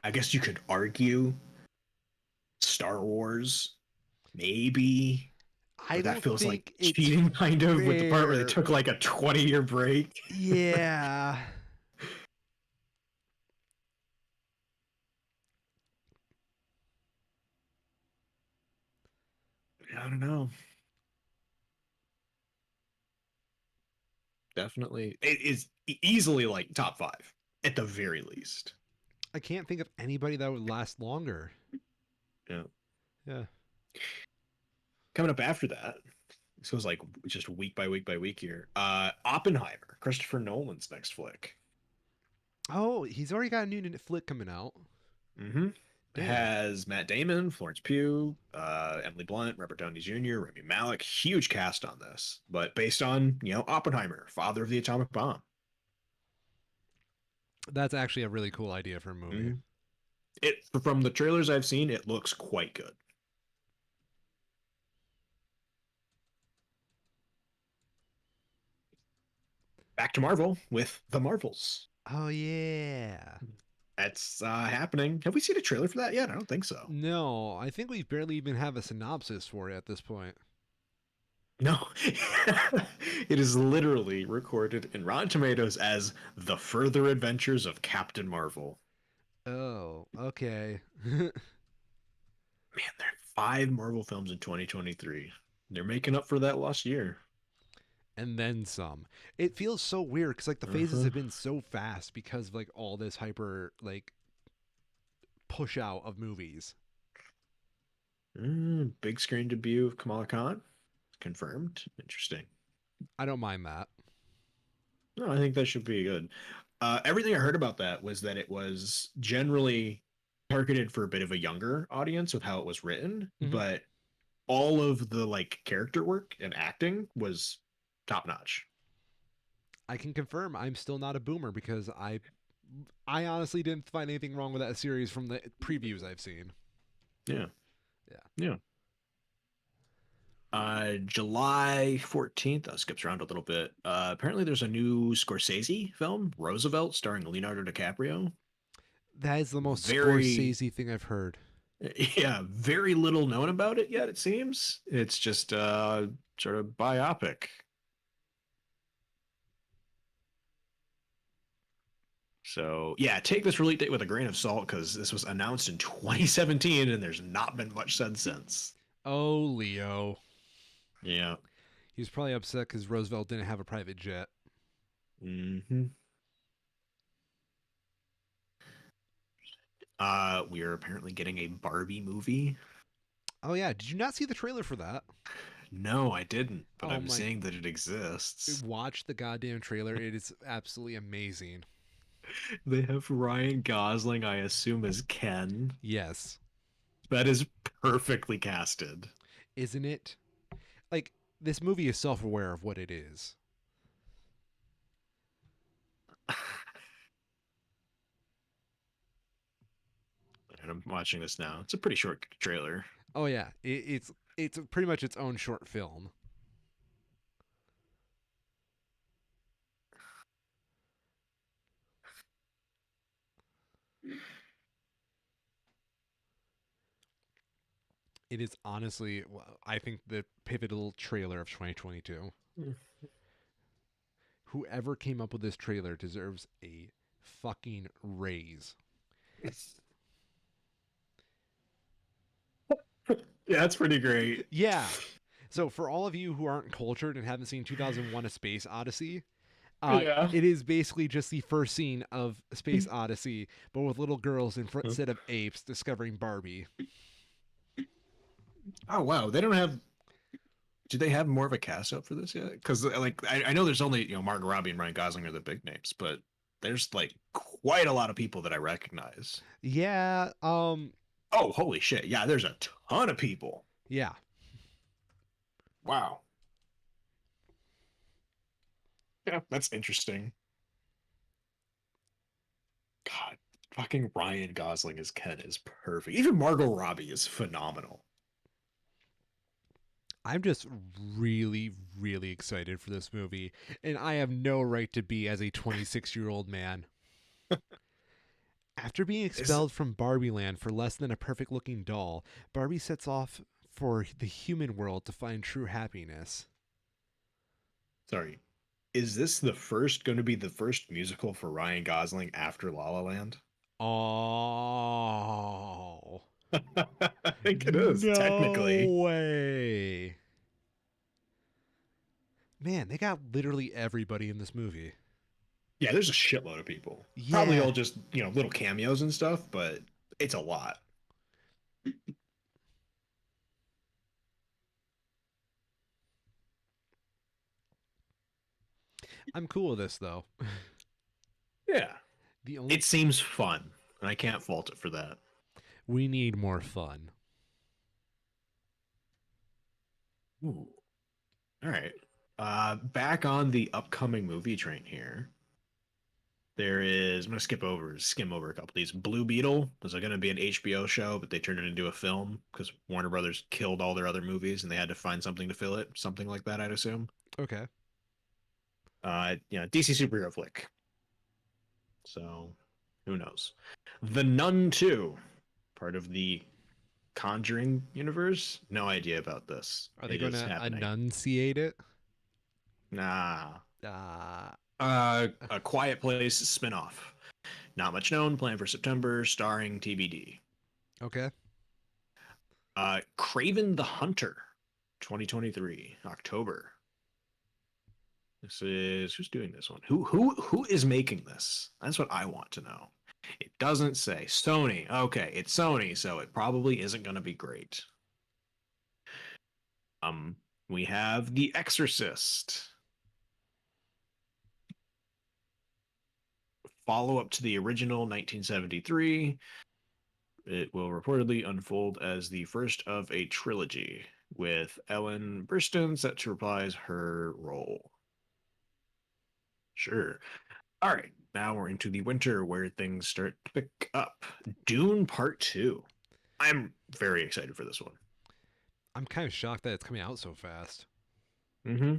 I guess you could argue Star Wars, maybe, I but that don't feels like think it's cheating kind of with the part where they fair. took like a 20-year break. Yeah. I don't know. Definitely. It is easily like top five at the very least. I can't think of anybody that would last longer. Yeah. Yeah. Coming up after that, so it's like just week by week by week here. Oppenheimer, Christopher Nolan's next flick. Oh, he's already got a new flick coming out. Mm-hmm. Damn. Has Matt Damon, Florence Pugh, Emily Blunt, Robert Downey Jr., Rami Malek. Huge cast on this, but based on Oppenheimer, father of the atomic bomb. That's actually a really cool idea for a movie. Mm-hmm. It from the trailers I've seen, it looks quite good. Back to Marvel with the Marvels. Oh yeah. That's happening. Have we seen a trailer for that yet? I don't think so. No, I think we barely even have a synopsis for it at this point. No, it is literally recorded in Rotten Tomatoes as The Further Adventures of Captain Marvel. Oh, okay. Man, there are 5 Marvel films in 2023. They're making up for that lost year. And then some. It feels so weird because like the phases Uh-huh. have been so fast because of like all this hyper like push out of movies. Big screen debut of Kamala Khan. Confirmed. Interesting. I don't mind that. No, I think that should be good. Everything I heard about that was that it was generally targeted for a bit of a younger audience with how it was written, Hmm. but all of the like character work and acting was top notch. I can confirm I'm still not a boomer because I honestly didn't find anything wrong with that series from the previews I've seen. Yeah. Yeah. Yeah. July 14th, skips around a little bit. Apparently there's a new Scorsese film, Roosevelt, starring Leonardo DiCaprio. That is the most Very, Scorsese thing I've heard. yeah, very little known about it yet, it seems. It's just sort of biopic. So yeah, take this release date with a grain of salt because this was announced in 2017 and there's not been much said since. Oh, Leo. Yeah. He was probably upset because Roosevelt didn't have a private jet. Hmm. We are apparently getting a Barbie movie. Oh yeah, did you not see the trailer for that? No, I didn't, but Oh I'm my, seeing that it exists. watch the goddamn trailer. It is absolutely amazing. They have Ryan Gosling, I assume, as Ken. Yes, That is perfectly casted. isn't it? Like this movie is self-aware of what it is. And I'm watching this now. It's a pretty short trailer. Oh yeah, it's pretty much its own short film. It is honestly, I think, the pivotal trailer of 2022. Whoever came up with this trailer deserves a fucking raise. Yeah, that's pretty great. Yeah. So for all of you who aren't cultured and haven't seen 2001: A Space Odyssey, Yeah. it is basically just the first scene of Space Odyssey, but with little girls instead of apes discovering Barbie. Oh wow, they don't have. Do they have more of a cast out for this yet? Because like I know there's only Margot Robbie and Ryan Gosling are the big names, but there's like quite a lot of people that I recognize. Yeah. Oh holy shit! Yeah, there's a ton of people. Yeah. Wow. Yeah, that's interesting. God, fucking Ryan Gosling as Ken is perfect. Even Margot Robbie is phenomenal. I'm just really, really excited for this movie, and I have no right to be as a 26-year-old man. After being Is expelled from Barbie Land for less than a perfect looking doll, Barbie sets off for the human world to find true happiness. sorry. Is this the first going to be the first musical for Ryan Gosling after La La Land? Oh, I think it is, technically. no way. Man, they got literally everybody in this movie. Yeah, there's a shitload of people. Probably Yeah, all just, little cameos and stuff, but it's a lot. I'm cool with this though. Yeah. The only It seems fun, and I can't fault it for that. We need more fun. Ooh. All right. Back on the upcoming movie train here. I'm gonna skim over a couple of these. Blue Beetle was going to be an HBO show, but they turned it into a film because Warner Brothers killed all their other movies and they had to find something to fill it. Something like that, I'd assume. Okay. DC superhero flick. So, who knows? The Nun 2, part of the Conjuring universe. No idea about this. Are they It going is to happening. enunciate it? Nah. Uh, A Quiet Place spinoff. Not much known. Planned for September, starring TBD. okay. Craven the Hunter, 2023, October. This is who's doing this one? Who is making this? That's what I want to know. It doesn't say Sony. Okay, it's Sony, so it probably isn't going to be great. Um, we have The Exorcist, follow up to the original 1973. It will reportedly unfold as the first of a trilogy, with Ellen Burstyn set to reprise her role. Sure. All right, now we're into the winter where things start to pick up. Dune Part 2. I'm very excited for this one. I'm kind of shocked that it's coming out so fast. Mm-hmm.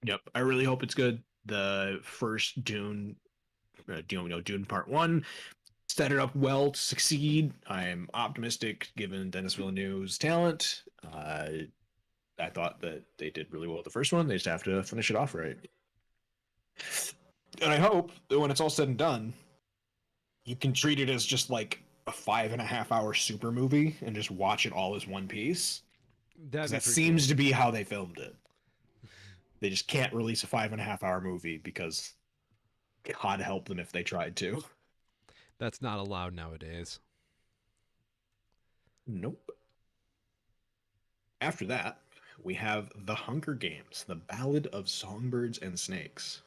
Yep, I really hope it's good. The first Dune Part 1 set it up well to succeed. I'm optimistic given Dennis Villeneuve's talent. I thought that they did really well with the first one. They just have to finish it off right. And I hope that when it's all said and done, you can treat it as just like a 5.5 hour super movie and just watch it all as one piece. That'd Because be that pretty cool. seems to be how they filmed it. They just can't release a 5.5 hour movie because God help them if they tried to. That's not allowed nowadays. Nope. After that, we have The Hunger Games, The Ballad of Songbirds and Snakes.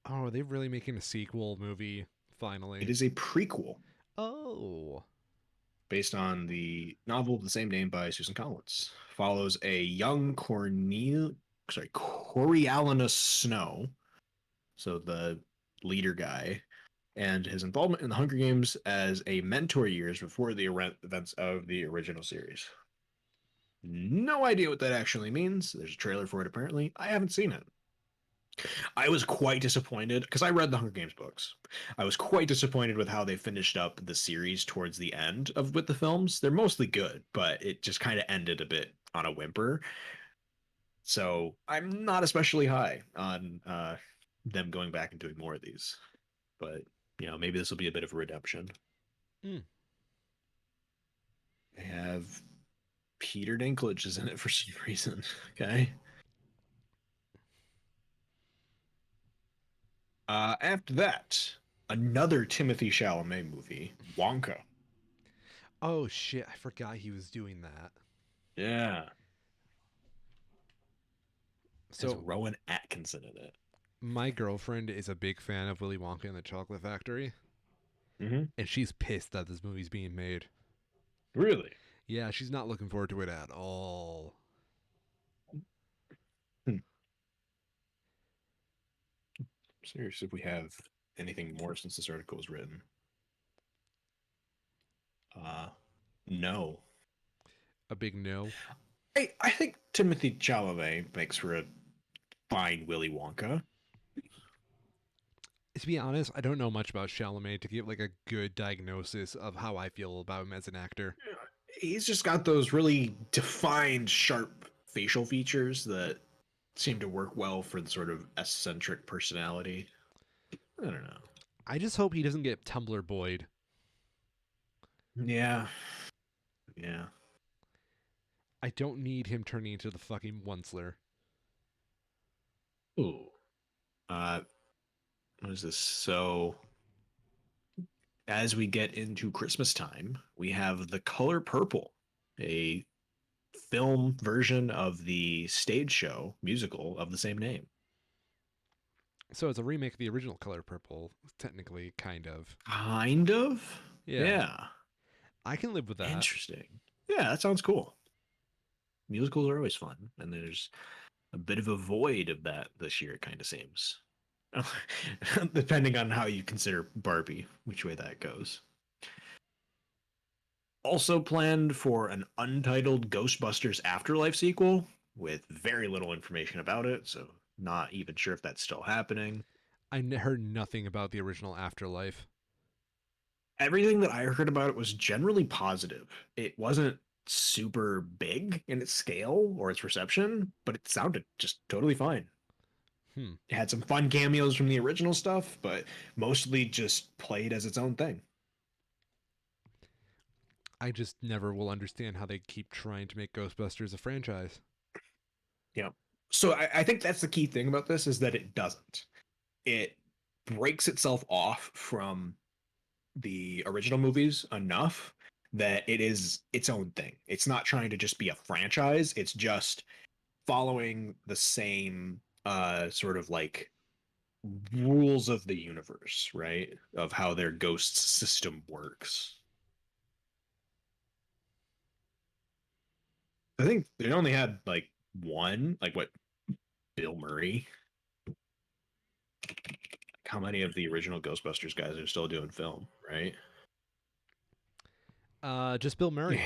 Oh, are they really making a sequel movie It finally? is a prequel Oh. based on the novel of the same name by Susan Collins. Follows a young Coriolanus Snow, so the leader guy, and his involvement in the Hunger Games as a mentor years before the events of the original series. No idea what that actually means. There's a trailer for it apparently. I haven't seen it. I was quite disappointed because I read the Hunger Games books. I was quite disappointed with how they finished up the series towards the end of with the films. They're mostly good, but it just kind of ended a bit on a whimper. So I'm not especially high on them going back and doing more of these. But maybe this will be a bit of a redemption. Mm. They have Peter Dinklage is in it for some reason. Okay. After that, another Timothy Chalamet movie, Wonka. Oh shit, I forgot he was doing that. Yeah, has So Rowan Atkinson in it. my girlfriend is a big fan of Willy Wonka and the Chocolate Factory, Mm-hmm. and she's pissed that this movie's being made. Really? Yeah, she's not looking forward to it at all. Hmm. Serious if we have anything more since this article was written. Uh, no. A big no. I think Timothy Chalamet makes for a fine Willy Wonka. To be honest, I don't know much about Chalamet to give like a good diagnosis of how I feel about him as an actor. He's just got those really defined, sharp facial features that seem to work well for the sort of eccentric personality. I don't know. I just hope he doesn't get Tumblr Boyd. Yeah. Yeah. I don't need him turning into the fucking Onceler. Ooh. Uh, what is this? So, as we get into Christmas time, we have The Color Purple, a film version of the stage show musical of the same name. So it's a remake of the original Color Purple, technically, kind of. Kind of? Yeah, Yeah. I can live with that. Interesting. Yeah, that sounds cool. Musicals are always fun, and there's a bit of a void of that this year, it kind of seems. Depending on how you consider Barbie, which way that goes. Also planned for an untitled Ghostbusters Afterlife sequel with very little information about it, so not even sure if that's still happening. Heard nothing about the original Afterlife. Everything that I heard about it was generally positive. It wasn't super big in its scale or its reception, but it sounded just totally fine. Hmm. It had some fun cameos from the original stuff, but mostly just played as its own thing. I just never will understand how they keep trying to make Ghostbusters a franchise. Yeah. So I think that's the key thing about this is that it doesn't. It breaks itself off from the original movies enough that it is its own thing. It's not trying to just be a franchise. It's just following the same sort of like rules of the universe, right? Of how their ghost system works. I think they only had like one, like what Bill Murray. How many of the original Ghostbusters guys are still doing film, right? Just Bill Murray.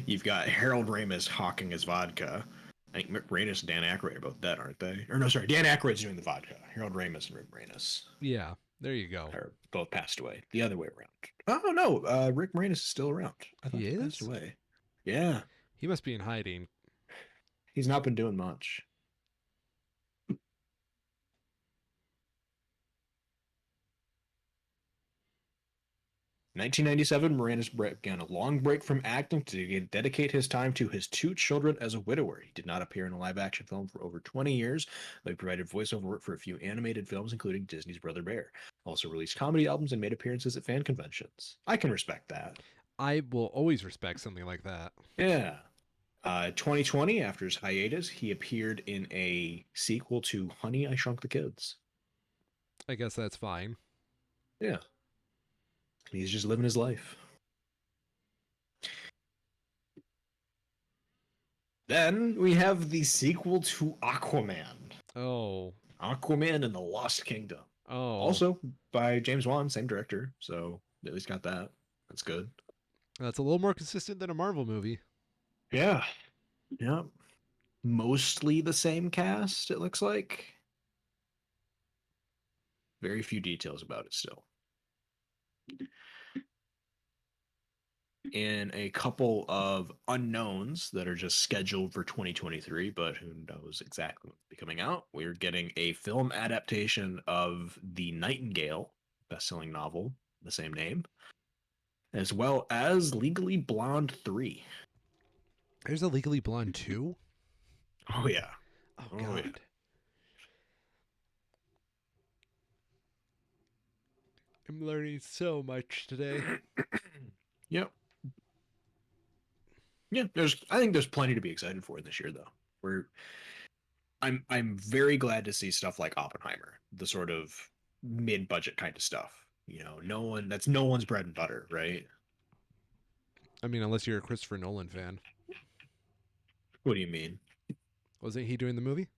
You've got Harold Ramis hawking his vodka. I think Rick Moranis and Dan Aykroyd are both dead, aren't they? Or no, sorry, Dan Aykroyd's doing the vodka. Harold Ramis and Rick Moranis Yeah, there you go. are both passed away. The other way around. Oh no, Rick Moranis is still around. I thought He he passed is? away. Yeah. He must be in hiding. He's not been doing much. 1997, Moranis began a long break from acting to dedicate his time to his two children as a widower. He did not appear in a live action film for over 20 years, though he provided voiceover work for a few animated films, including Disney's Brother Bear. Also released comedy albums and made appearances at fan conventions. I can respect that. I will always respect something like that. Yeah. 2020, after his hiatus, he appeared in a sequel to Honey, I Shrunk the Kids. I guess that's fine. Yeah. He's just living his life. Then we have the sequel to Aquaman. Oh. Aquaman and the Lost Kingdom. Oh. Also by James Wan, same director. So at least got that. That's good. That's a little more consistent than a Marvel movie. Yeah. Yep. Mostly the same cast, it looks like. Very few details about it still. And a couple of unknowns that are just scheduled for 2023, but who knows exactly what's be coming out. We're getting a film adaptation of The Nightingale, best-selling novel, the same name, as well as Legally Blonde 3. There's a Legally Blonde 2? Oh yeah. Oh, Oh yeah. God. I'm learning so much today. Yep. Yeah, I think there's plenty to be excited for this year though. We're I'm very glad to see stuff like Oppenheimer, the sort of mid-budget kind of stuff. You know, no one's bread and butter, right? I mean, unless you're a Christopher Nolan fan. What do you mean? Wasn't he doing the movie?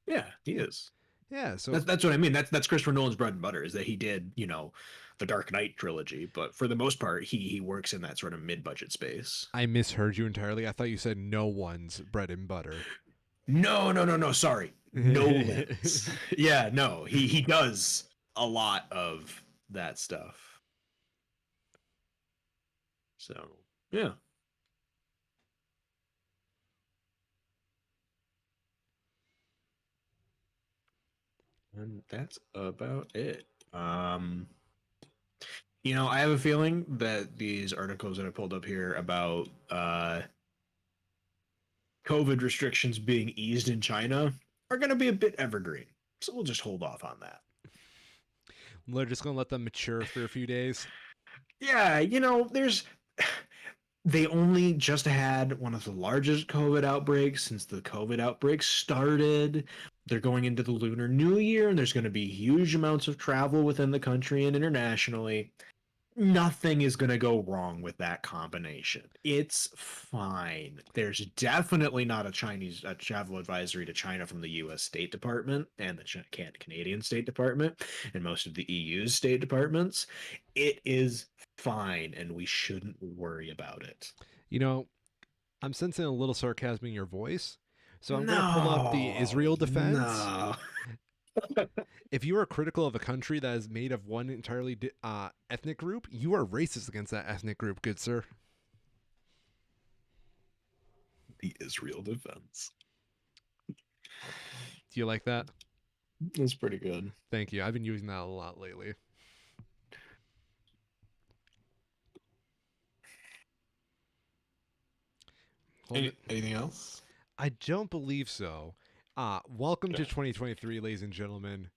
Yeah, he is. Yeah, so That's what I mean. That's Christopher Nolan's bread and butter is that he did, the Dark Knight trilogy, but for the most part, he works in that sort of mid-budget space. I misheard you entirely. I thought you said no one's bread and butter. No. Sorry, Nolan's. Yeah, no, he does a lot of that stuff. So yeah, and that's about it. I have a feeling that these articles that I pulled up here about COVID restrictions being eased in China are going to be a bit evergreen. So we'll just hold off on that. They're just going to let them mature for a few days. Yeah, they only just had one of the largest COVID outbreaks since the COVID outbreak started. They're going into the Lunar New Year, and there's going to be huge amounts of travel within the country and internationally. Nothing is going to go wrong with that combination. It's fine. There's definitely not a travel advisory to China from the US State Department and the Canadian State Department and most of the EU's state departments. It is fine, and we shouldn't worry about it. You know, I'm sensing a little sarcasm in your voice. So I'm going to pull up the No, Israel defense. no. If you are critical of a country that is made of one entirely ethnic group, you are racist against that ethnic group, good sir. The Israel defense. Do you like that? That's pretty good. Thank you. I've been using that a lot lately. Anything else? I don't believe so. Welcome to 2023, ladies and gentlemen.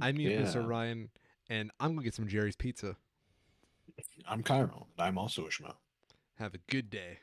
I'm Mr. Ryan, and I'm going to get some Jerry's Pizza. I'm Cairo, and I'm also a Schmo. Have a good day.